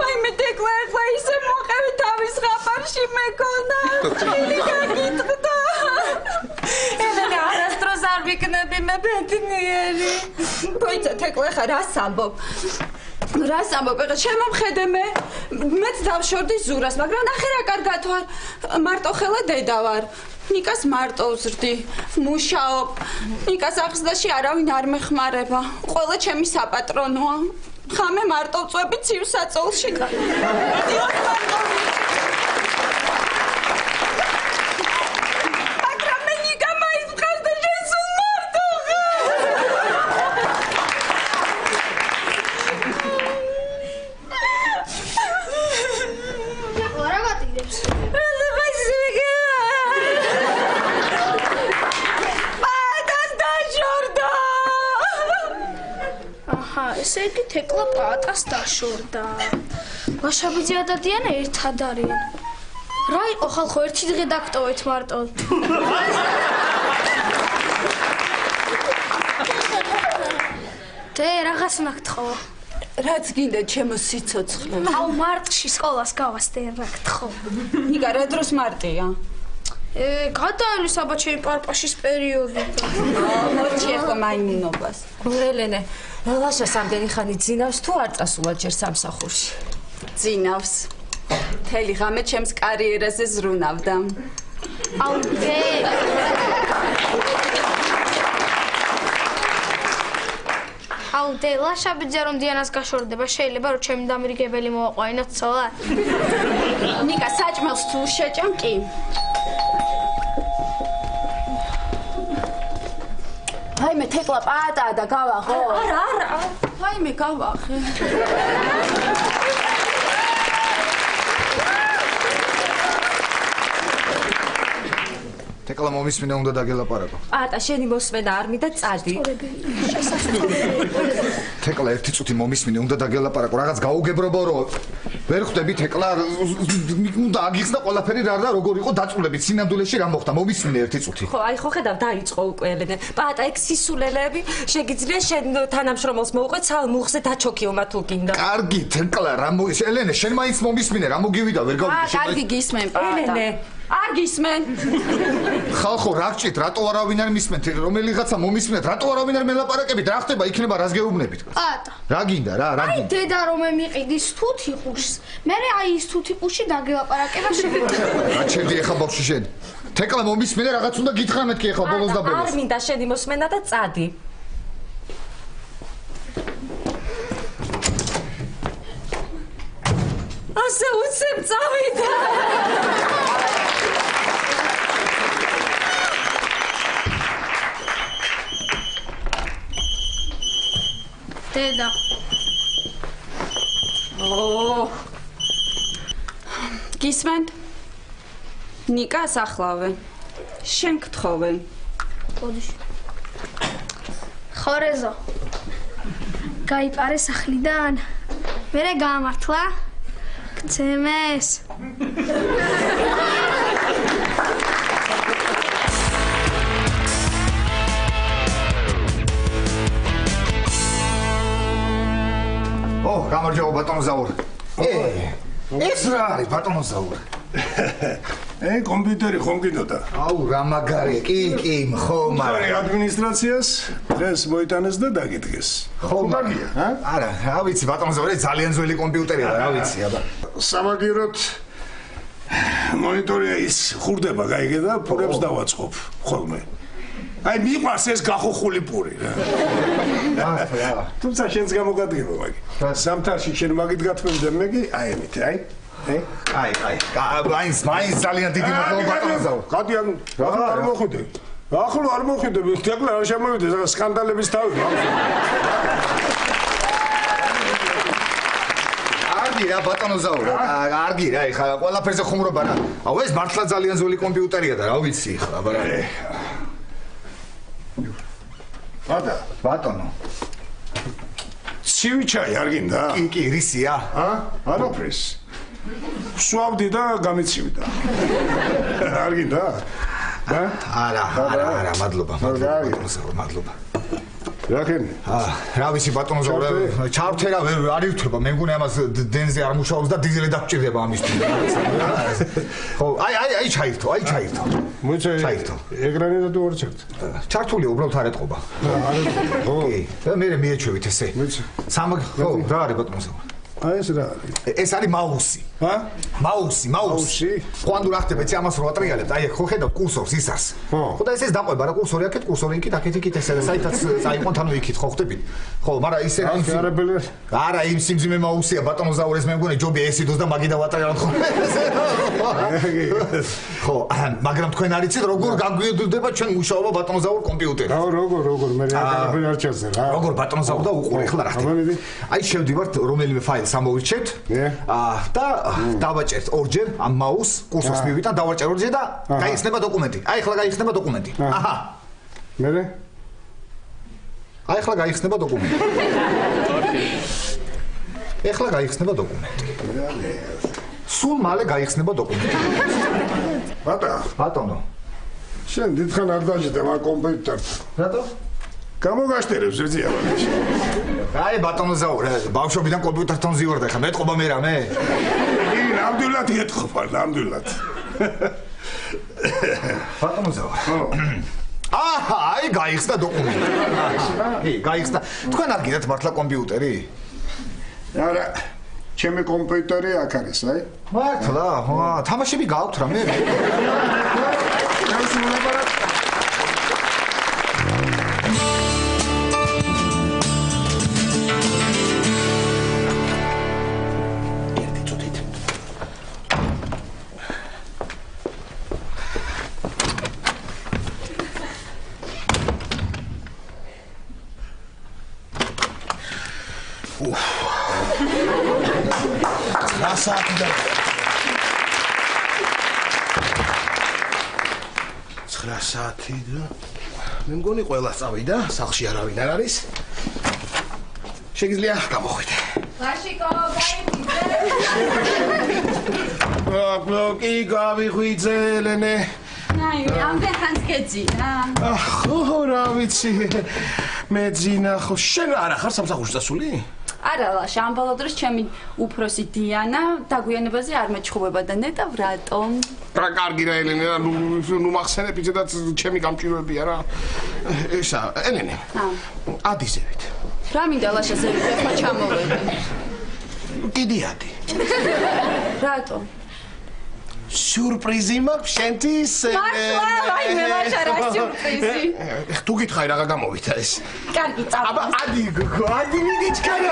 აი მე თქლა ისე მოყევი თავის ხაფარში მეკონა. წილი გაგიტყდა. ელენე არასდროს არ ვიქნები მე ბედნიერი. თოიცა თქლა ხა რას ამბობ? რას ამბობ? ეხლა შემომხედე მეც დავშორდი ზურას, მაგრამ ნახე რა კარგად ვარ. მარტო ხელა დედა ვარ. ნიკას მარტო ვზრდი, მუშაობ. ნიკას აღზრდაში არავინ არ მეხმარება. ყველა ჩემი საპატრონოა. ხამე მარტო ვწვევი ცივ საწოლში. მაგრამ მე ნიკა მაინც მყავს და შენ სულ მარტო ხარ. რა გატირებს? ესე იგი თეკლა პაატას დაშორდა. ლაშაბიძე და დიანა ერთად არიან. რა იყო ხალხო ერთი დღე დაგტოვეთ მარტო. დე რაღაც ნაგთხო. რაც გინდა ჩემო სიცოცხლე. აუ მარტში სკოლას გავასდე რა გთხო. ნიკა რა დროს მარტია? გადაალო საბაჩეი პარპაშის პერიოდი. მოდი ახლა მაიმინობას. ელენე, ლაშა სამდენი ხანი ძინავს თუ არ წასულა ჯერ სამსახურში? ძინავს. მთელი ღამე ჩემს კარიერაზე ზრუნავდა. აუ დე. აუ დე, ლაშაბიძე რომ დიანას გაშორდება, შეიძლება რომ ჩემი დამრიგებელი მოვაყვაინოთ ცოლად? ნიკა საჭმელს თუ შეჭამ კი. აი მე თეკლა პაატაა და გავაღო? არა. აი მე გავაღე. თეკლა მომისმინე უნდა დაგელაპარაკო. პაატა შენი მოსმენა არ მინდა წადი. თეკლა ერთი წუთი მომისმინე უნდა დაგელაპარაკო. რაღაც გაუგებრობა რო ვერ ხვდები თეკლა უნდა აგიხსნა ყველაფერი რა და როგორ იყო დაწულებით სინამდვილეში რა მოხდა მომისმინე ერთი წუთი. ხო აი ხო ხედავ დაიწყო უკვე ელენე. პაატა ეგ სისულელები შეგიძლია შენ თანამშრომელს მოუყვე ცალ მუხზე დაჩოქიომა თუ გინდა. კარგი თეკლა რა ელენე შენ მაინც მომისმინე რა მოგივიდა ვერ გავიგე. კარგი გისმენ პაატა. ელენე არ გისმენ. ხალხო რა გჭირთ რატო არავინ არ მისმენთ რომელიღაცა მომისმენთ რატო არავინ არ მელაპარაკებით რა ხდება იქნება რას გეუბნებით პაატა რა გინდა რა აი გინდა დედა რომ მიყიდის თუთი ყუშს მე აი ის თუთი ყუში დაგელაპარაკება შეგიძლია რა ჩერდი ეხა ბავშვი შენ თეკლა მომისმენე რაღაც უნდა გითხრა მეთქი ეხა ბოლოს და ბოლოს არ მინდა შენი მოსმენა და წადი ასე უცებ წავიდა დედა გისმენთ ნიკას ახლავენ შენ გთხოვენ გოდიში ხორეზო გაიპარე სახლიდან მერე გაამართლა გცემეს გამარჯობა ბატონო ზაურ. ეს რა არის ბატონო ზაურ? კომპიუტერი ხომ გინდოდა? აუ რა მაგარია. კი, ხო, მაგრამ ადმინისტრაციას დღეს მოიტანეს და დაგიდგეს. ხო, მაგია, ჰა? არა, რა ვიცი ბატონო ზაურ, ძალიან ძველი კომპიუტერია, რა ვიცი, აბა. სამაგიეროდ მონიტორია ის ხურდება, გაიგე და ფურებს დავაწყობ ხოლმე. აი მიყვარს ეს გახუხული პური რა. თუმცა შენს გამოგადგება მაგი. სამთარში შენ მაგით გათმევდე მე კი აი ამით აი. აი. მაინც ძალიან დიდი მადლობა ბატონო. გადიან რა არ მოხვდი. ახლო არ მოხდები, თქლა არ შემოვიდეს რა სკანდალების თავი. არგი რა ბატონო ზაურა, არგი რა, ეხლა ყველაფერზე ხუმრობა რა. აუ ეს მართლა ძალიან ძველი კომპიუტერია და რა ვიცი ეხლა, აბა რა. ბატონო. ცივი ჩაი არ გინდა? კი, რისია? არაფრის. სვავდი და გამიცივდა. არ გინდა? არა, მადლობა. რაკენ? რა ვიცი ბატონო ზაურა, ჩავთერა არ ირთვება, მე მგონი ამას დენზე არ მუშაობს და დიზელი დაგჭირდება ამისთვის. ხო, აი ჩაირთო. ჩაირთო. ეკრანი და თუ არ ჩართ? ჩართულია უბრალოდ არ ეთყობა. ხო. მე მიეჩვევით ესე. ხო, რა არის ბატონო ზაურა? აი ეს რა არის? ეს არის მაუსი. მაუსი. ხო ანუ რა ხდება, იცი ამას რო ატრიალებ, აი ხო ხედავ კურსორს ისას. ხო და ეს დაყვება რა კურსორი აქეთ, კურსორი იქით, აქეთ ესე და საითაც წაიყვანთ ანუ იქით, ხო ხდებით? ხო, მაგრამ ისე არა იმ სიმძიმე მაუსია ბატონო ზაურეს მე მგონი ჯობია ესიდოს და მაგიდა ვატრიალებ ხო. ხო, მაგრამ თქვენ არ იცით როგორ გაგვიედდება ჩვენ მუშაობა ბატონო ზაურ კომპიუტერით. როგორ მე არ ჩაზე რა. როგორ ბატონო ზაურ და უყურე ხლა რა ხდება. აი შევდივართ რომელიმე ფაილს ამოვირჩევთ და დავაჭერთ ორჯერ ამ მაუსს კურსორს მივიტან დავაჭერ ორჯერ და გაიხსნება დოკუმენტი. აი ახლა გაიხსნება დოკუმენტი. აჰა. მერე? აი ახლა გაიხსნება დოკუმენტი. ახლა გაიხსნება დოკუმენტი. სულ მალე გაიხსნება დოკუმენტი. ბატონო. შენ დიდხან არ დაჭიდე მაგ კომპიუტერს. რატო? გამოგაშტერებს ზეძია. აი ბატონო ზაურა, ბავშვობიდან კომპიუტერთან ზივარდა ხა, მეტყობა მე რამე? ნამდვილად ეთყობა, ნამდვილად. ბატონო ზაურა. აჰა, აი გაიხსნა დოკუმენტი. გაიხსნა. თქვენ არ გიდათ მართლა კომპიუტერი? არა. ჩემი კომპიუტერი აქ არის, აი. მართლა? თამაშები გააქვთ რა მე? საათი და 9 საათი და მე მგონი ყველა წავიდა, სახლში არავინ არ არის. შეგიძლია გამოხვიდე. ლაშიკო, გაიხვიდე. კი გავიხვიდე, ელენე. ნაი, ამდენ ხანს გეძინა. ხო, რა ვიცი. მეძინა ხო, შენ არა ხარ სამსახურში წასული? არა, ლაშა, ამ ბოლო დროს ჩემი უფროსი დიანა დაგვიანებაზე არ მეჩხუბება და ნეტავ რატომ? რა კარგი რა ელენე, ნუ მახსენებ იძედაც ჩემი გამჭირვებია რა. ესა, ელენე. ადიზევით. რა მინდა ლაშა ზევით, ახლა ჩამოვედი. დიდი ადი. რატომ? სიურპრიზი მაქვს შენთვის. მართლა, აი მე ლაშა რა სიურპრიზი. თუ გითხარი რა გამოვიდა ეს? კარგი, წავა. აბა ადი მიდი ჩქარა.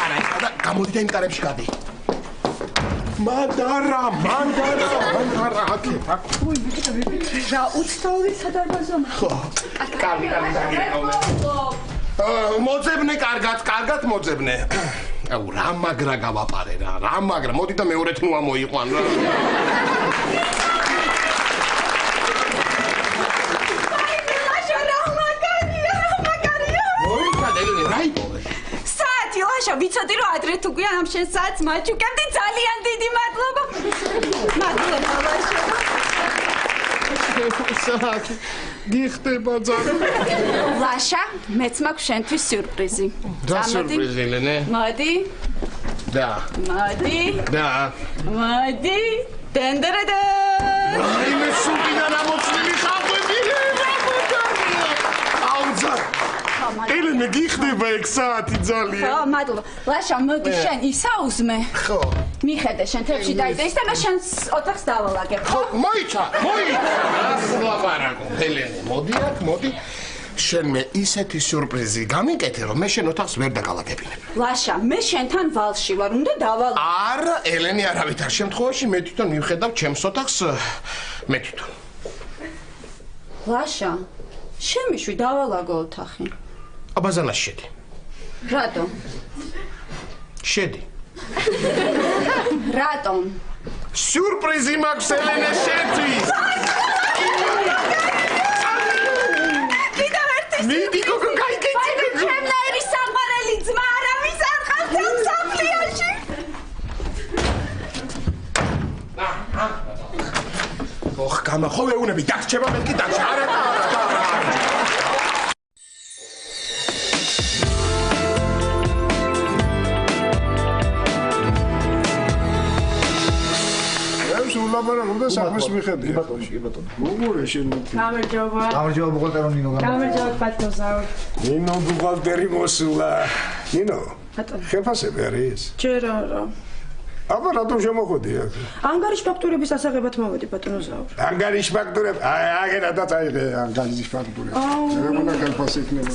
არა, გამოდიდა იმ კარებში გადი. მანდარა. აკე. რა უცნაური სადარბაზო. ხო. კარგი. მოძებნე კარგად მოძებნე. აუ რა მაგრა გავაპარე რა მაგრა მოდი და მეორეთ ნუ ამოიყვან რა. საათი ლაშა ვიცოდი რომ ადრე თუ გვიან ამ შენ საათს მაჩუკებდი ძალიან დიდი მადლობა. მადლობა ლაშა. საათი გიხდება ძალიან. ლაშა, მეც მაქვს შენთვის სიურპრიზი. რა სიურპრიზი ელენე? მოდი. და. მოდი. დენდერედა. აი მე სულიდან ამოწმილი ხახვები. აუძა. ელენე გიხდება ეგ საათი ძალიან. ხო, მადლობა. ლაშა, მოდი შენ ისაუზმე. ხო. მიხედე შენ თებში დაიდეს და მე შენს ოთახს დავალაგებ. ხო, მოიცა. ასლაპარაკო, ელენე, მოდი აქ, მოდი. შენ მე ისეთი სიურპრიზი გამიკეთე, რომ მე შენ ოთახს ვერ დაგალაგებინებ. ლაშა, მე შენთან ვალში ვარ, უნდა დავალ. არა, ელენი არავითარ შემთხვევაში მე თვითონ მივხედავ ჩემს ოთახს მე თვითონ. ლაშა, შემიშვი დავალაგო ოთახი. აბაზანაში შედი. რატო? შედი. რატომ? სიურპრიზი მაქვს ელენე შენთვის. მიდი გოგო გაიგეცი. ჩემნაირი საყვარელი ძმა არავის არ ყავს სამფლიაში. ოხ, გამახო ეუნები, დაგრჩება მეთქი დაგრჩა. არა. ულაპარაკობ და საქმეს მიხედია. კი ბატონო. მოგურე შენ. გამარჯობა. გამარჯობა ბუღალტერო ნინო. გამარჯობა ბატონო. ნინო ბუღალტერი მოსულა. ნინო. ბატონო. შეფასები არის? ჯერ არა. აბა რატომ შემოხვედი აქ? ანგარიშ ფაქტურების ასაღებად მოვედი ბატონო ზაურ. ანგარიშ ფაქტურები? აგერა და წაიღე ანგარიშ ფაქტურები. ეგონა ხელფასი იქნება.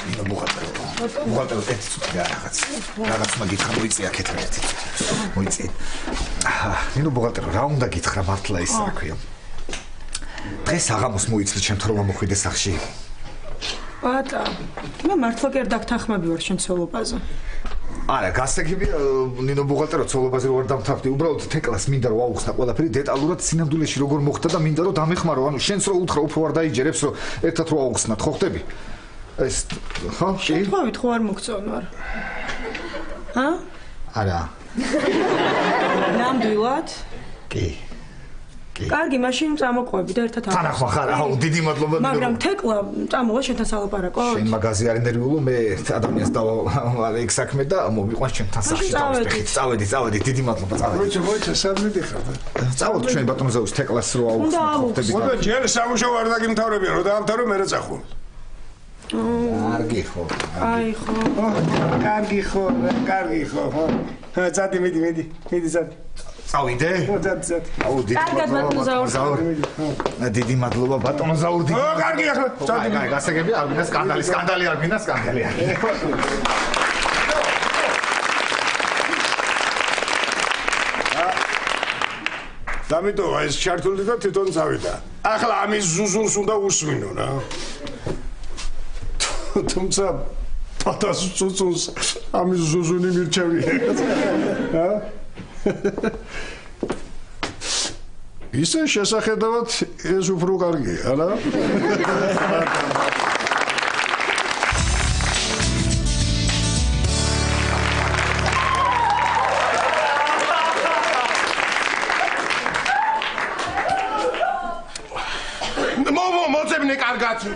ნინო ბუღალტერო. ბუღალტერო ერთი წუთი რაღაც მაგითხრა მოიწია აქეთ ერთი. მოიწია. ნინო ბუღალტერო რა უნდა გითხრა მართლა ის რა ქვია. დღეს აღამოს მოიცილ ჩემთან რომ მოხვიდე სახში. ბატა, მე მართლა კი არ დაგთანხმები ვარ შენ ცოლობაზე. არა, გასაგები ნინო ბუღალტერო ცოლობაზე რო არ დამთავრდი, უბრალოდ თეკლას მინდა რომ აუხსნა ყველაფერი დეტალურად სინამდვილეში როგორ მოხდა და მინდა რომ დამეხმარო, ანუ შენს რო უთხრა უფრო არ დაიჯერებს რომ ერთად რო აუხსნათ, ხო ხდები? ეს ხო? შეთხოვით ხო არ მოგწონვარ? ჰა? არა. ნამდვილად? კი. კარგი, მაშინ წამოყვები და ერთად თან ახლა ხარ, აუ დიდი მადლობა. მაგრამ თეკლა წამოვა შენთან სალაპარაკო? შენ მაგაზი არ ნერვიულო, მე ადამიანს დავალ ეგ საქმე და მოვიყვანს ჩემთან სახში დავსტეხით. წავედი, დიდი მადლობა, წავედი. მოიცა, სად მიდიხარ? წავედი ჩვენ ბატონო ზაუს თეკლას რო აუხსნათ, ხო ხდები? მოდა ჯერ სამუშაო არ დაგიმთავრებია, რომ დაამთავრე მე წახო. კარგი ხო. აი ხო. კარგი ხო. წადი მიდი, წადი. წავიდე? წადი. აუ დიდი მადლობა ზაურ. დიდი მადლობა ბატონო ზაურ. კარგი ახლა. წადი. გასაგები არ გინდა სკანდალი არ გინდა სკანდალი. დამიტოვა ეს ჩართული და თვითონ წავიდა. ახლა ამის ზუზუნს უნდა უსვინო რა. თუმცა პატას ზუზუნს ამის ზუზუნი მირჩევია. ჰა? ისე შესახედავად ეს უფრო კარგია, რა? მოძებნე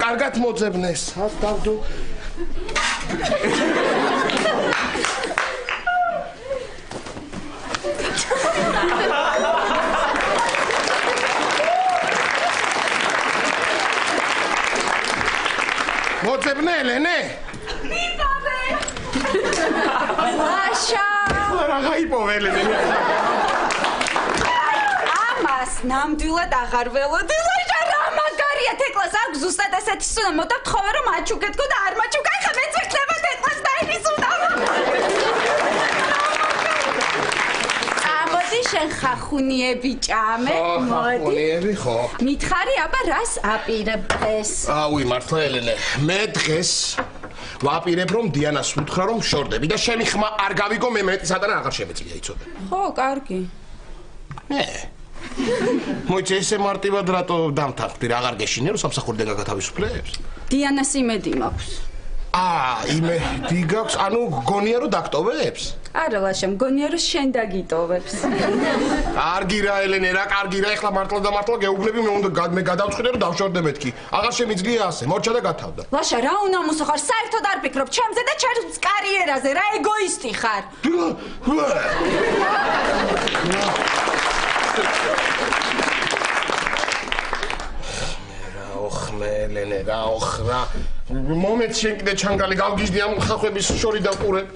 კარგად მოძებნე. სად დავდო? მოძებნე ელენე? მიპოვე. ლაშა. რა გაიპოვე ელენე? ამას ნამდვილად აღარ ველოდი ლაშა რა მაგარია თეკლას აქვს ზუსტად ესეთი სუნა მოტავთხოვე რომ აჩუქეთკო და არ მაჩუქა ხა მეც ვიქნება თეკლას და ის სუნა ამოდი შენ ხახუნიები ჭამე მოდი ხახუნიები ხო მითხარი აბა რას აპირებ დღეს აუი მართლა ელენე მე დღეს ვაპირებ რომ დიანას უთხრა რომ შორდები და შენი ხმა არ გავიგო მე მეტი სატანა აღარ შემეწია იცოდე ხო კარგი მოიცა ესე მარტივად რატო დამთავრდი რა აღარ გეშინე რომ სამსახურიდან გაგათავისუფლებს დიანას იმედი მაქვს იმედი გაქვს ანუ გონია რომ დაგტოვებს არა ლაშა მგონია რომ შენ დაგიტოვებს კარგი რა ელენე რა კარგი რა ეხლა მართლა და მართლა გეუბნები მე უნდა მე გადავწყვიტე რომ დავშორდე მეთქი აღარ შემიძლია ასე მორჩა და გათავდა ლაშა რა უნამუსო ხარ საერთოდ არ ფიქრობ ჩემზე და ჩემს კარიერაზე რა ეგოისტი ხარ ელენე რა ოხრა მომეც შენ კიდე ჩანგალი გავგიჟდი ამ ხახვების შორიდან ყურებ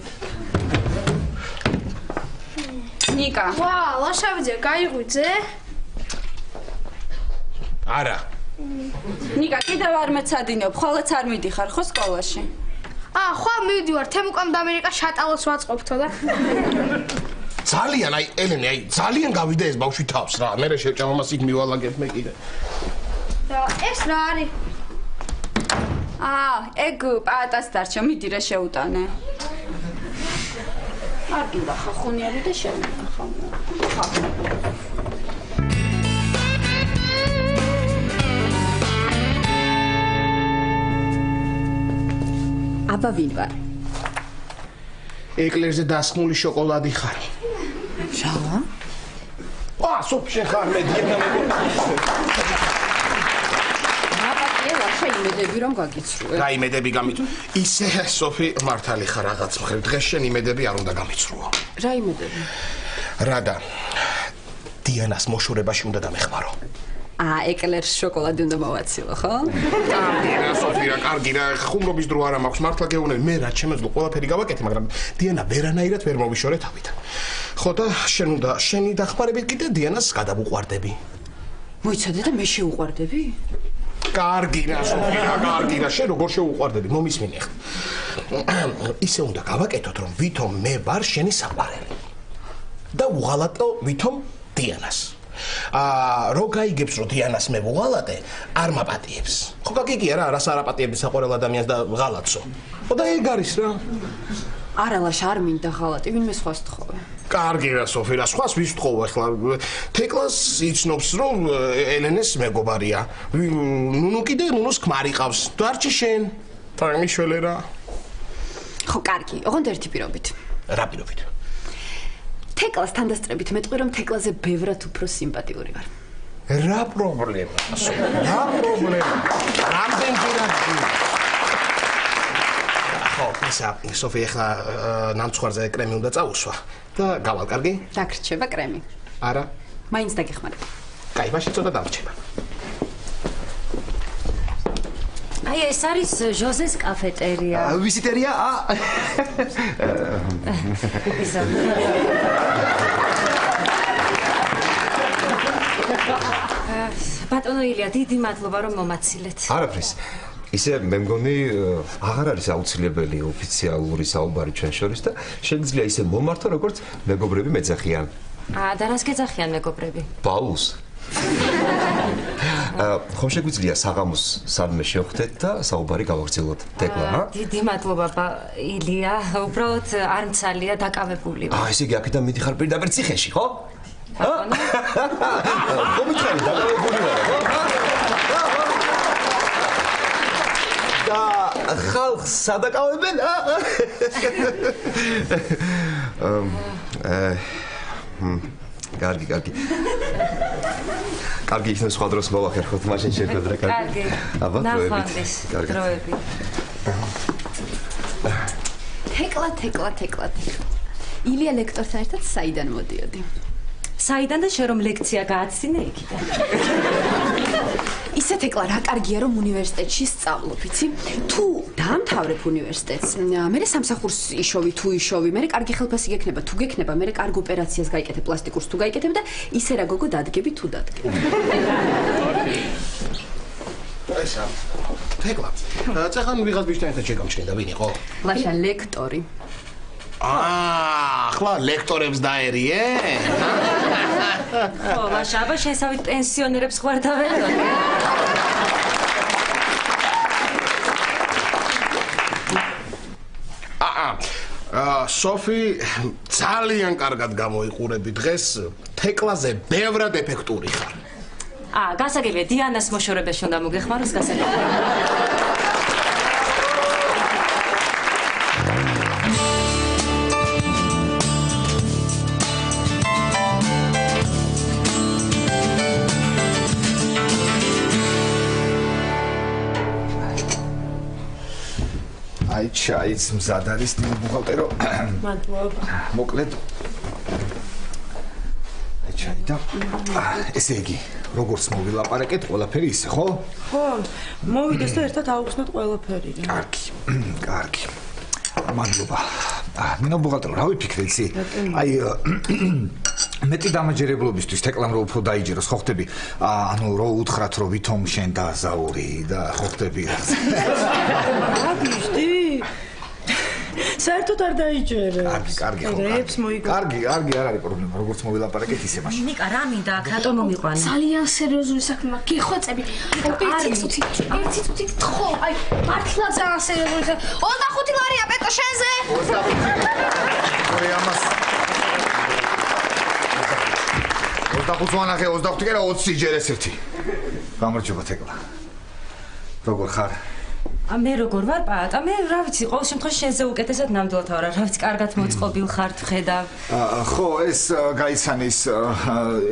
ნიკა ვა ლაშავიძე გაიღვიძე არა. ნიკა, კიდევ არ მეცადინებ, ხოლმეც არ მიდიხარ ხო სკოლაში? ხვალ მივდივარ, თემუკამ და ამერიკა შატალოს ვაწყობთო და. ძალიან, ელენე, ძალიან გავიდა ეს ბავშვი თავს რა. მე შევჭამ ამას იქ მივალაგებ მე კიდე. და ეს რა არის? ეგ პატას დარჩა, მიდი რა შეუტანე. არ გინდა ხახუნიარი და შევიდა ხო. აბა ვინ ვარ? ეკლერზე დასხმული შოკოლადი ხარ. რა? სოფი შენ ხარ მე დიენა მეგონა. იმედები რომ გაგიცრუე. გაიმედები გამიწრუ. ისე სოფი მართალი ხარ რაღაც მხრივ. დღეს შენ იმედები არ უნდა გამიწრუო. რა იმედები? რადა დიანას მოშორებაში უნდა დამეხმარო. ეკლერს შოკოლადი უნდა მოვაცილო, ხო? დიანა სოფი რა კარგი რა ხუმრობის დრო არ მაქვს. მართლა გეუბნები მე რაც შემეძლო ყველაფერი გავაკეთე, მაგრამ დიანა ვერანაირად ვერ მოვიშორე თავით. ხო და შენ უნდა შენი დახმარებით კიდე დიანას გადავუყვარდები. მოიცადე და მე შეუყვარდები? კარგი რა სოფი რა კარგი რა შენ როგორ შეუყვარდები მომისმინე ხა. ისე უნდა გავაკეთოთ რომ ვითომ მე ვარ შენი საყვარელი. და უღალატო ვითომ დიანას. რო გაიგებს რომ დიანას მე ვუღალატე, არ მაპატიებს. ხო გაგიგია რა, რას არ აპატიებს საყვარელ ადამიანს და ღალატსო. ხო და ეგ არის რა. არა ლაშა არ მინდა ღალატი, ვინმე სხვას თხოვე. კარგი რა სოფი რა სხვას ვის თხოვ ახლა თეკლას იცნობს რომ ელენეს მეგობარია. ნუნუ კიდე ნუნუს ქმარი ყავს. დარჩი შენ. თამიშველე რა. ხო კარგი, ოღონდ ერთი პირობით. რა პირობით? თეკლას თანდასწრებით მეტყვი რომ თეკლაზე ბევრად უფრო სიმპათიური ვარ. რა პრობლემა? რა პრობლემა? რამდენ პირადში? ხო, სოფი ახლა ნამცხვარზე კრემი უნდა წაუსვა და გავალ, კარგი? დაგრჩება კრემი. არა. მაინც დაგეხმარებ. კაი, მაშინ ცოტა დამრჩება. ეს არის ჟოზეს კაფეტერია. ვიზიტერია? ბატონო ილია, დიდი მადლობა რომ მომაცილეთ. არაფრის. ისე მე მგონი აღარ არის აუცილებელი ოფიციალური საუბარი ჩვენ შორის და შეიძლება ისე მომართო როგორც მეგობრები მეძახიან. და რას გეძახიან მეგობრები? ბაულს. ხომ შეგვიძლია საღამოს სადმე შევხვდეთ და საუბარი გავაგრძელოთ. თეკლა, დიდი მადლობა ილია, უბრალოდ არ მცალია დაკავებული. ესე იგი აქედან მიდიხარ პირდაპირ ციხეში, ხო? ხო მითხარი დაკავებული ვარ, ხო? და ხალხს სადაკავებენ? კარგი. კარგი იქნება სხვა დროს მოვახერხოთ, მაშინ შეგვეძრა კარგი. აბა, ნახვამდის დროები. თეკლა. ილია ლექტორთან ერთად საიდან მოდიოდი? საიდან და შენ რომ ლექცია გააცდინე იქიდან? ისე თეკლა რა კარგია რომ უნივერსიტეტში სწავლობ, იცი? თუ დაამთავრებ უნივერსიტეტს, მე სამსახურს იშოვი, თუ იშოვი, მე კარგი ხელფასი გექნება, თუ გექნება, მე კარგ ოპერაციას გაიკეთებ, პლასტიკურს თუ გაიკეთებ და ისე რა გოგო დადგები, თუ დადგები. ესა. თეკლა. წახან ვიღაც ბიჭთან ერთად შეგამჩნია, ვინ იყო? ლაშა ლექტორი. ახლა ლექტორებს დაერიე? ხო, ლაშა, აბა შესავით პენსიონერებს ხوار დავერდო. სოფი ძალიან კარგად გამოიყურები დღეს, თეკლაზე ბევრად ეფექტური ხარ. გასაგებია დიანას მოშორებაში უნდა მოგეხმაროს გასაგებია. ჩაიც მზად არის დიდი ბუღალტერო. მადლობა. მოკლედ. ჩაი და ესე იგი, როგორც მოვილაპარაკეთ, ყველაფერი ისე, ხო? ხო, მოვიდეს და ერთად აუხსნათ ყველაფერი. კარგი. მადლობა. მინო ბუღალტერო, რა ვიფიქრე იცი? მეტი დამაჯერებლობისთვის თეკლამ რო უფრო დაიჯეროს, ხო ხტები? ანუ რო უთხრათ, რომ ვითომ შენ დაზაური და ხო ხტები რა. აგიშდი? საერთოდ არ დაიჯერებს. კარგი ხო. რებს მოიგო. კარგი, არ არის პრობლემა, როგორც მოვილაპარაკეთ ისე მაშინ. ნიკა, რა მინდა აქ, რატომ მომიყვანი? ძალიან სერიოზული საქმეა, გიხვეწები. ერთი წუთი თხო, აი, მართლა ძალიან სერიოზული. 25 ლარია პეტო შენზე. 25. ამას 25 ვანახე, 25 კი რა 20 ჯერ ეს ერთი. გამარჯობა თეკლა. როგორ ხარ? მე როგორ ვარ პაატა? მე რა ვიცი, ყოველ შემთხვევაში შენზე უკეთესად ნამდვილად ვარ. რა ვიცი, კარგად მოწყობილ ხარ, ხედავ. ხო, ეს გაიცანის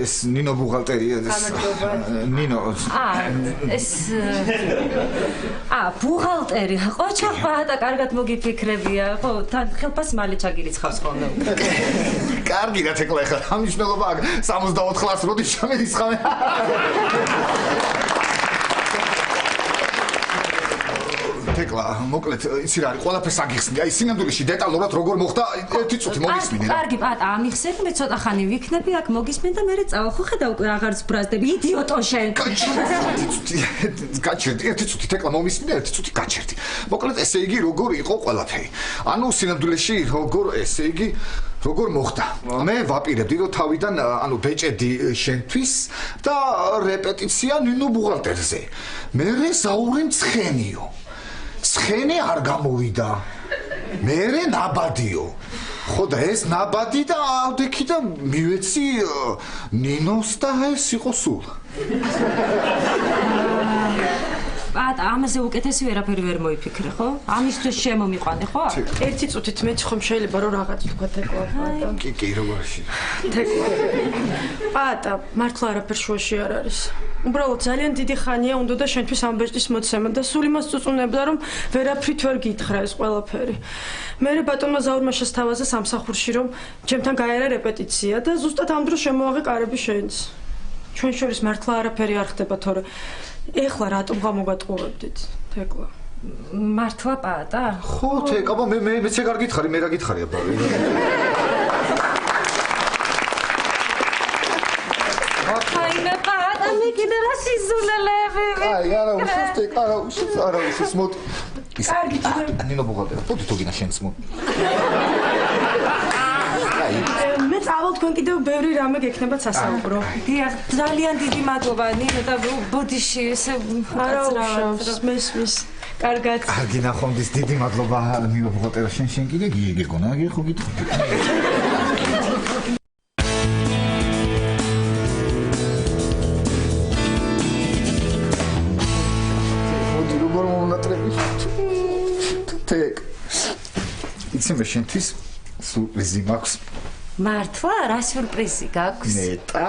ეს ნინო ბუღალტერია ეს. ნინო. ეს ბუღალტერი. ყოჩა პაატა, კარგად მოგიფიქრებია. ხო, თან ხელფას მალე ჩაგირიცხავს ხოლმე. კარგი რა თეკლა ხარ. ამ მნიშვნელობა აქვს 64 ლარს როდის ჩამერიცხავე. თეკლა, მოკლედ, იცი რა არის, ყველაფერს აგიხსნი. აი, სინამდვილეში დეტალურად როგორ მოხდა, ერთი წუთი მომისმინე რა. კარგი, პატა, ამიხსენ, მე ცოტა ხანი ვიქნები, აქ მოგისმენ და მერე წავალ. ხო ხედავ უკვე აღარც ბრაზდები, იდიოტო შენ. გაჩერდი, ერთი წუთი თეკლა მომისმინე, ერთი წუთი გაჩერდი. მოკლედ, ესე იგი, როგორ იყო ყველაფერი. ანუ სინამდვილეში როგორ მოხდა? მე ვაპირებდი, რომ თავიდან, ბეჭედი შენთვის და რეპეტიცია ნინო ბუღალტერზე. მერე საური მცხენიო. ცხენი არ გამოვიდა. მერე ნაბადიო. ხო და ეს ნაბადი და ავდექი და მივეცი ნინოს და ეს იყო სულ. პატა, ამაზე უკეთესი ვერაფერი ვერ მოიფიქრე, ხო? ამისთვის შემომიყვანე, ხო? ერთი წუთით მეც ხომ შეიძლება რომ რაღაც თქვა თეკლა პატა. კი, როგორში. თეკლა. პატა, მართლა არაფერ შუაში არ არის. უბრალოდ ძალიან დიდი ხანია უნდა და შენთვის ამ ბეჭდის მოცემა და სულ იმას წუწუნებდა რომ ვერაფრით ვერ გითხრა ეს ყველაფერი. მე ბატონმა ზაურმა შესთავაზა სამსახურში რომ ჩემთან გაერა რეპეტიცია და ზუსტად ამ დროს შემოაღე კარები შენს. ჩვენ შორის მართლა არაფერი არ ხდება თორე ეხლა რატომ გამოგატყუებდით თეკლა? მართლა პატა? ხო, თეკლა, მეც ეგ არ გითხარი, მე რა გითხარი აბა. აიმე პატა, მე კიდე რა სიზულელები. აი, არა უშავს, მოდი. კარგი, ნინო ბუღალტერი, პოტი თუ გინა შენს მოდი. მე წავალ თქვენ კიდევ ბევრი რამე გექნებათ სასაუბრო. დიახ, ძალიან დიდი მადლობა ნინო და ბოდიში ესე არა უშავს, მესმის. კარგად. კარგი ნახვამდის, დიდი მადლობა ნინო ბუღალტერა შენ კიდე გიგეგონა, ხო გითხები. იცი მე შენთვის სურპრიზი მაქვს. მართლა რა სურპრიზი გაქვს? ნეტა.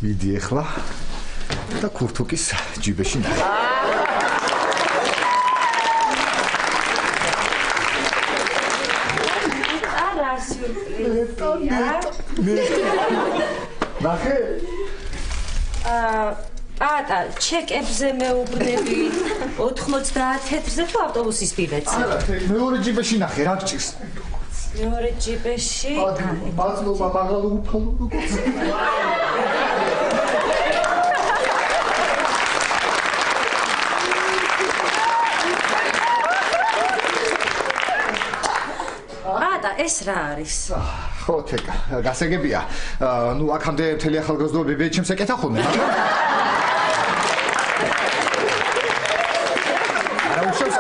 მიდი ახლა და ქურთუკის ჯიბეში ნახე. არა სურპრიზია. ნახე. პატა, ჩეკებზე მეუბნები 90 თეთრზე თუ ავტობუსის ბილეთზე? არა, მეორე ჯიბეში ნახე, რა გჭირს? მეორე ჯიბეში? მადლობა, მაღალ უფალო როგორც. პატა, ეს რა არის? ხო, თეკა, გასაგებია. ნუ აქამდე მთელი ახალგაზრდობა ბებიაჩემს ეკეთა ხოლმე, მაგრამ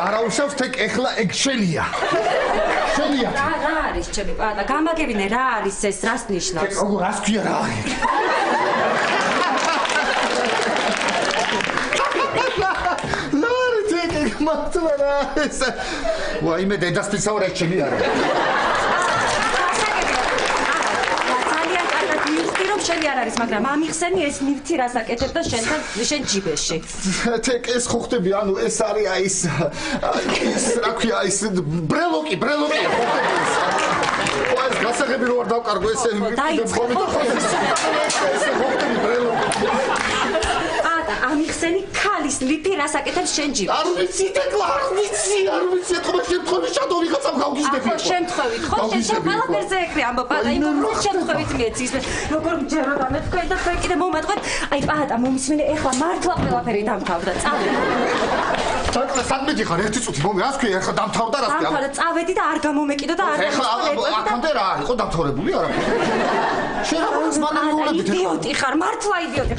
არა უშავს თეკ ეხლა ეგ შენია. შენია. რა არის ჩემი პატა? გამაგებინე რა არის ეს, რას ნიშნავს? როგორ რას ქვია რა არის? ლარი თეკ მართლა რა ეს? ვაიმე დედასწრისაო რა ჩემი არა. შენი არ არის, მაგრამ ამიხსენი ეს ნივთი რას აკეთებ და შენ ჯიბეში. თეკ ეს ხო ხტები, ანუ ეს არის აი ეს რა ქვია ის ბრელოკი. ეს გასაღები რო არ დავკარგო ესე დაიწყო. ეს ხო ხტები ბრელოკი. ამ გამიხსენი ქალის ლიფი რას აკეთებს შენ ჯი? არ ვიცი თეკლა, არ ვიცი ეთქმა შემთხვევით შადო ვიღაცამ გავგიზდები. ხო შემთხვევით, ხო შენ ყველაფერზე ეგრე ამბობ, პატა, იმ შემთხვევით მიეცის. როგორ მჯეროდა მე თქვენ და თქვენ კიდე მომატყოთ. აი პატა, მომისმინე, ეხლა მართლა ყველაფერი დამთავრდა. წავედი. თეკლა სადმედი ხარ ერთი წუთი მომი, რას ქვია, ეხლა დამთავრდა რას ქვია? დამთავრდა, წავედი და არ გამომეკიდო და არ აქამდე რა იყო დამთავრებული არაფერი. შენ ამას მანამდე იდიოტი ხარ, მართლა იდიოტი.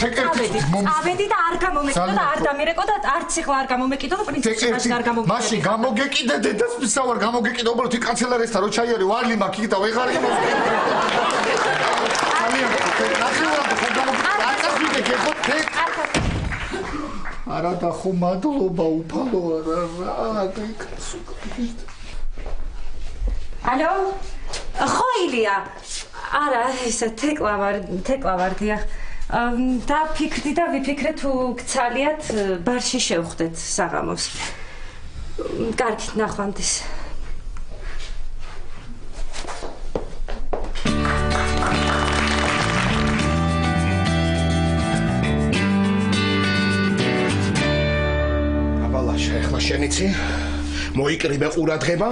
წავედი და არ გამომეკიდო და არ დამირეკო და არც ეხლა არ გამომეკიდო და პრინციპში არ გამომეკიდო. მაშინ გამოგეკიდე დედას მისავარ გამოგეკიდე უბრალოდ კანცელარიასთან რო ჩაიარე ვარლი მაქვს და ვეღარ გამოსკიდე. არა და ხო მადლობა უფალო არა ალო ხო ილია არა ესა თეკლა ვარ დიახ და ფიქრდი და ვიფიქრე თუ გცალიათ ბარში შევხვდეთ საღამოს კარგით ნახვამდის ეხლა შენიცი მოიკრიბე ყურადღება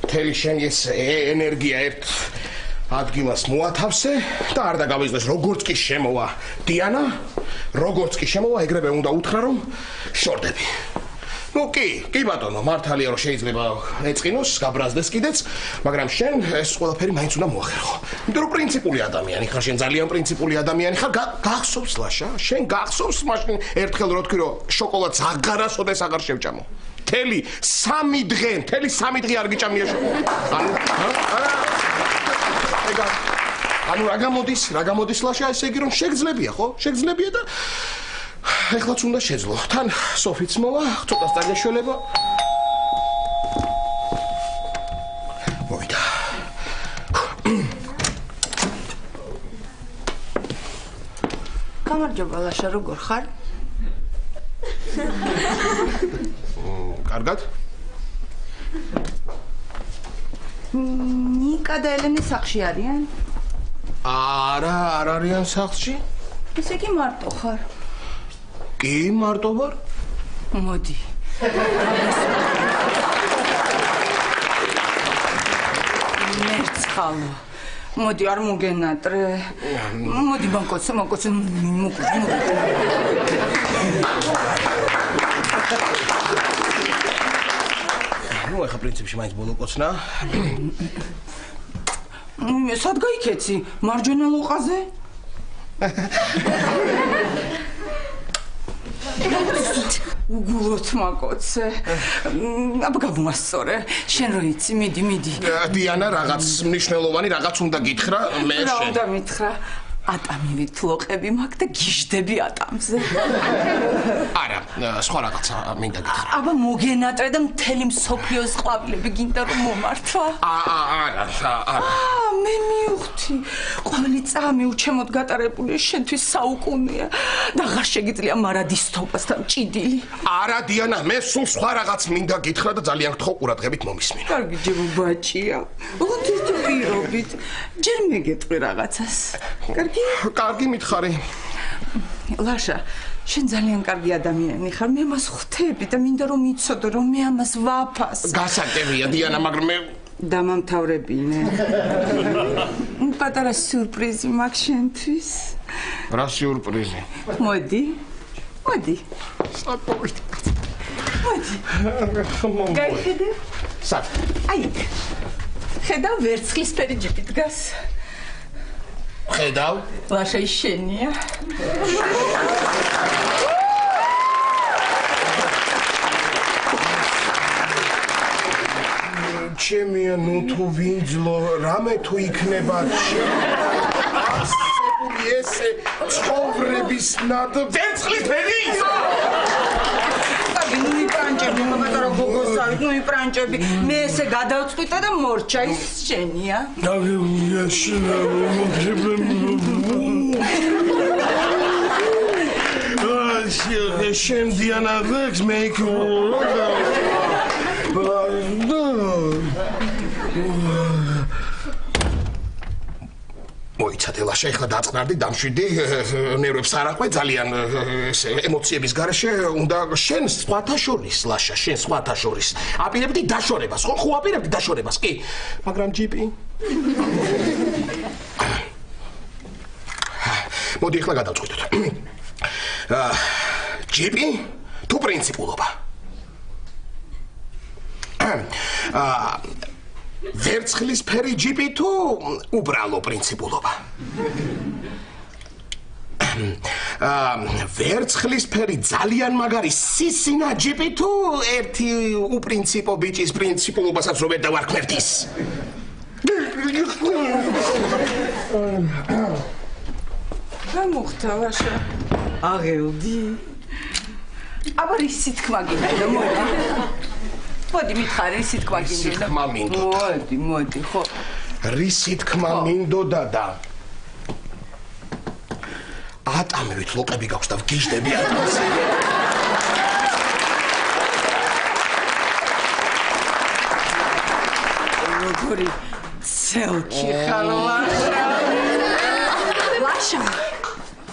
მთელი შენი ეს ენერგია ერთ ადგილას მოათავსე და არ დაგავიწყდეს როგორც კი შემოვა დიანა როგორც კი შემოვა ეგრევე უნდა უთხრა რომ შორდები ну კი ბატონო მართალია რომ შეიძლება ეწყინოს გაბრაზდეს კიდეც მაგრამ შენ ეს ყველაფერი მაინც უნდა მოახერხო იმიტომ რომ პრინციპული ადამიანი ხარ შენ ძალიან პრინციპული ადამიანი ხარ გახსოვს ლაშა შენ გახსოვს მაშინ ერთხელ რო თქვი რომ შოკოლადს აღარასოდეს აღარ შევჭამო მთელი 3 დღე არ გიჭამია შოკოლადი ანუ რა გამოდის ლაშა ესე იგი რომ შეგძლებია ხო შეგძლებია და ეხლაც უნდა შეძლო. თან სოფიც მოვა, ცოტას დაგეშველება. მოვიდა. გამარჯობა ლაშა, როგორ ხარ? კარგად? ნიკა და ელენე სახლში არიან? არა, არ არიან სახლში. ესე იგი მარტო ხარ? კი მარტო ვარ? მოდი. მერცხალო. მოდი არ მოგენატრე. მოდი მოკოცე. ნუ ახლა პრინციპში მაინც ბოლოკოცნა. სად გაიქეცი? მარჯვენა ლოყაზე? უგულოთ მაკოცე. აბა გავმასწორე. შენ რო იცი, მიდი. დიანა რაღაც მნიშვნელოვანი რაღაც უნდა გითხრა, მე შენ. რა უნდა მითხრა? ატამივი თლოყები მაქვს და გიჟდები ატამზე. არა, სხვა რაღაცა მინდა გითხრა. აბა მოგენატრე და მთელი მსოფლიოს ყვავილები გინდა რომ მომართვა? არა. მე მივხვდი. ყოველი წამი უჩემოდ გატარებული შენთვის საუკუნეა და აღარ შეგიძლია მარადისტოპასთან ჭიდილი. არა დიანა, მე სულ სხვა რაღაც მინდა გითხრა და ძალიან გთხოვ ყურადღებით მომისმინო. კარგი ჯერ ბაჭია. ოდით პირობით. ჯერ მეგეტყვი რაღაცას. კარგი მითხარი. ლაშა, შენ ძალიან კარგი ადამიანი ხარ. მე მას ხვდები და მინდა რომ იცოდე რომ მე ამას ვაფას. გასაკეთებია დიანა, მაგრამ მე დამამთავრებინე. პატარა სიურპრიზი მაქვს შენთვის. რა სიურპრიზი? მოდი. საპოვით. გაიხედე? სად? აი. ხედავ ვერცხლისფერი ჯიპი დგას. ხედავ? ლაშა შენია. ჩემია ნუ თუ ვინძლო რამე თუ იქნება ასებული ესე ცხოვრების ნად ვერცხლისფერი ნუ იპრანჭები მომატარო გოგოსავით ნუ იპრანჭები მე ესე გადავწყვიტე და მორჩა ის შენია შენ დიანა ვექს მეიქ მოიცა მაგისათი ლაშა ეხლა დაწყნარდი დამშვიდი ნერვებს არ აყვე ძალიან ემოციების გარეშე უნდა შენ სხვათა შორის ლაშა შენ სხვათა შორის აპირებდი დაშორებას ხო აპირებდი დაშორებას კი მაგრამ ჯიპი მოდი ეხლა გადავწყვიტოთ ჯიპი თუ პრინციპულობა ვერცხლისფერი ჯიპი თუ უბრალო პრინციპულობა ვერცხლისფერი ძალიან მაგარი სისინა ჯიპი თუ ერთი უპრინციპო ბიჭის პრინციპულობასაც რომ ვერ დავარქმევთ ის რა მოხდა ვაშა აღელდი აბა ისი თქმა გინდა მოდი მითხარი ისი თქმა გინდა მოდი ხო რისი თქმა მინდოდა და ატამივით ლოყები გაქვს და ვგიჟდები ატამს როგორი ცელკი ხარ ლაშა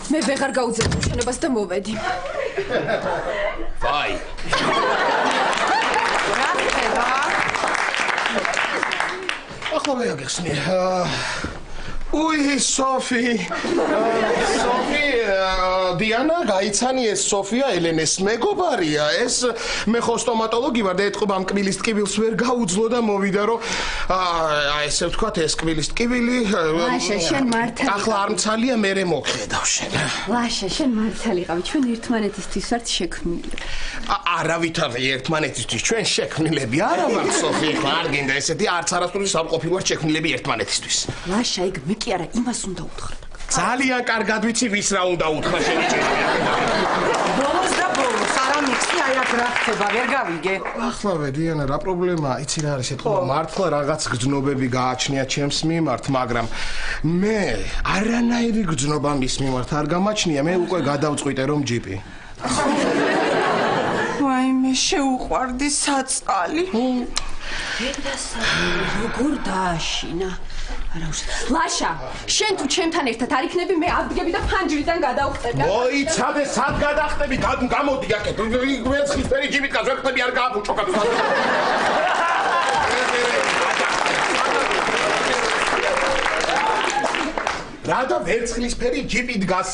მე ვეღარ გავუძებ შენობას და მოვედი ვაი ახლა მე აგიხსნი უი სოფი დიანა გაიცანი ეს სოფია ელენეს მეგობარია ეს მე ხო სტომატოლოგი ვარ და ეთყობა მკბილის ტკივილს ვერ გაუძლო და მოვიდა რომ ესე ვთქვათ ეს კბილის ტკივილი ლაშა შენ მართალი ახლა არ მცალია მერე მოგხედავ შენ ლაშა შენ მართალი ყავი ჩვენ ერთმანეთისთვის ვართ შექმნილი არავითარ ერთმანეთისთვის ჩვენ შექმნილები არა ვართ სოფი ხო არ გინდა ესეთი არც არასდროს არ ყოფილვართ შექმნილები ერთმანეთისთვის ლაშა იქ მე კი არა იმას უნდა უთხრა ძალიან კარგად ვიცი ვის რა უნდა უთხრა შენი ბოლოს და ბოლოს არა მixi აი აქ რა ხდება ვერ გავიგე ახლავე დიანა რა პრობლემაა იცი რა არის ეთქვა მართლა რაღაც გრძნობები გააჩნია ჩემს მიმართ მაგრამ მე არანაირი გრძნობა მის მიმართ არ გამაჩნია მე უკვე გადავწყვიტე რომ ჯიპი ვაიმე შეუყვარდი საწყალი დედასა როგორ დააშინა ლაშა შენ თუ ჩემთან ერთად არ იქნები მე ადგები და ფანჯრიდან გადავხტები მოიცადე სად გადახტები გამოდი აქეთ ვერცხლისფერი ჯიპით გას ვერცხლები არ გააფუჭო რა და ვერცხლისფერი ჯიპით გას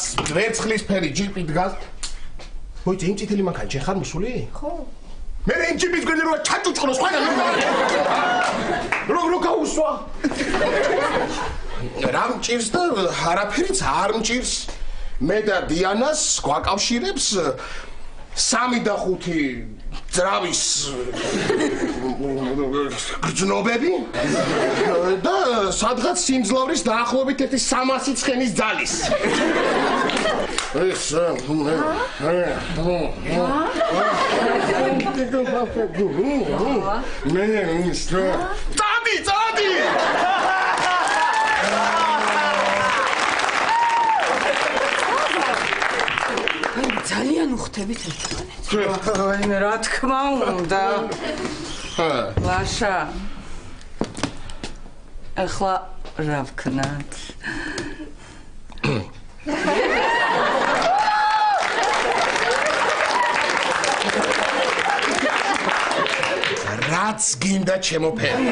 მოიცი იმ წითელი მანქანა შენ ხარ მოსული ხო მე იმ ჯიპის გვერდზე რო ჩაჭუჭყროს ყველგან რო გაუსვა რა მჭირს და არაფერიც არ მჭირს მე და დიანას გვაკავშირებს 3 და 5 ძრავის გრძნობები და სადღაც სიმძლავრის დაახლოებით 300 ცხენის ძალის ეს მე წადი ძალიან უხდებით ერთმანეთს ვაიმე რა თქმა უნდა ლაშა ახლა რა ვქნათ რაც გინდა ჩემო ფერი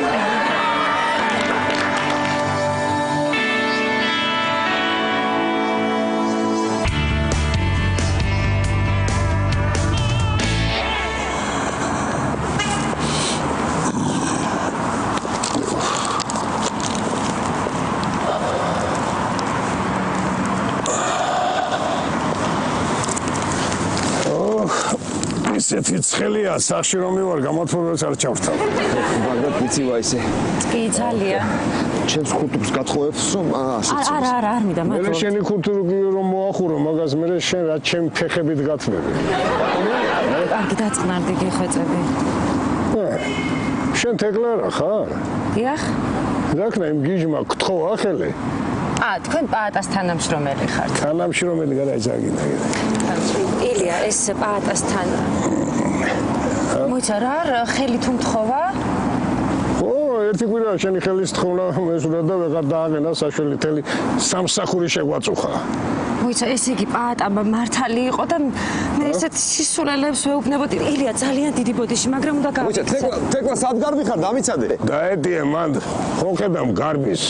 ესეთი ცხელია სახში რომ მივარ გამოთხოვებს არ ჩავრთავ მაგათ ვიცი ვაისე კი ძალიან ჩემს ხუთებს გათხოვებს რომ ასეც არა მინდა მე შენი ხუთი რომ მოახურო მაგას მე შენ რა ჩემ ფეხებით გათმები კარგი დაწყნარდი გიხვეწები შენ თეკლარა ხარ დიახ ზაქნა იმ გიჟმა გთხოვა ხელე თქვენ პაატას თანამშრომელი ხართ თანამშრომელი გადაიძაგინა ილია ეს პაატასთან მოიცა რა ხელი თუ მთხოვა ო რომ ერთი კვირა შენი ხელის თხოვნა მესურა და ვეღარ დააყენა საშველი თელი სამსახური შეგვაწუხა. მოიცა ესე იგი პაატაბა მართალი იყო და მე ესეთ სისულელებს ვეუბნებოდი. ელია ძალიან დიდი ბოდიში, მაგრამ უნდა გავიქცე. მოიცა თეკლა სად გარბიხარ დამიცადე? დაედია მანდ ხო ხედავ გარბის.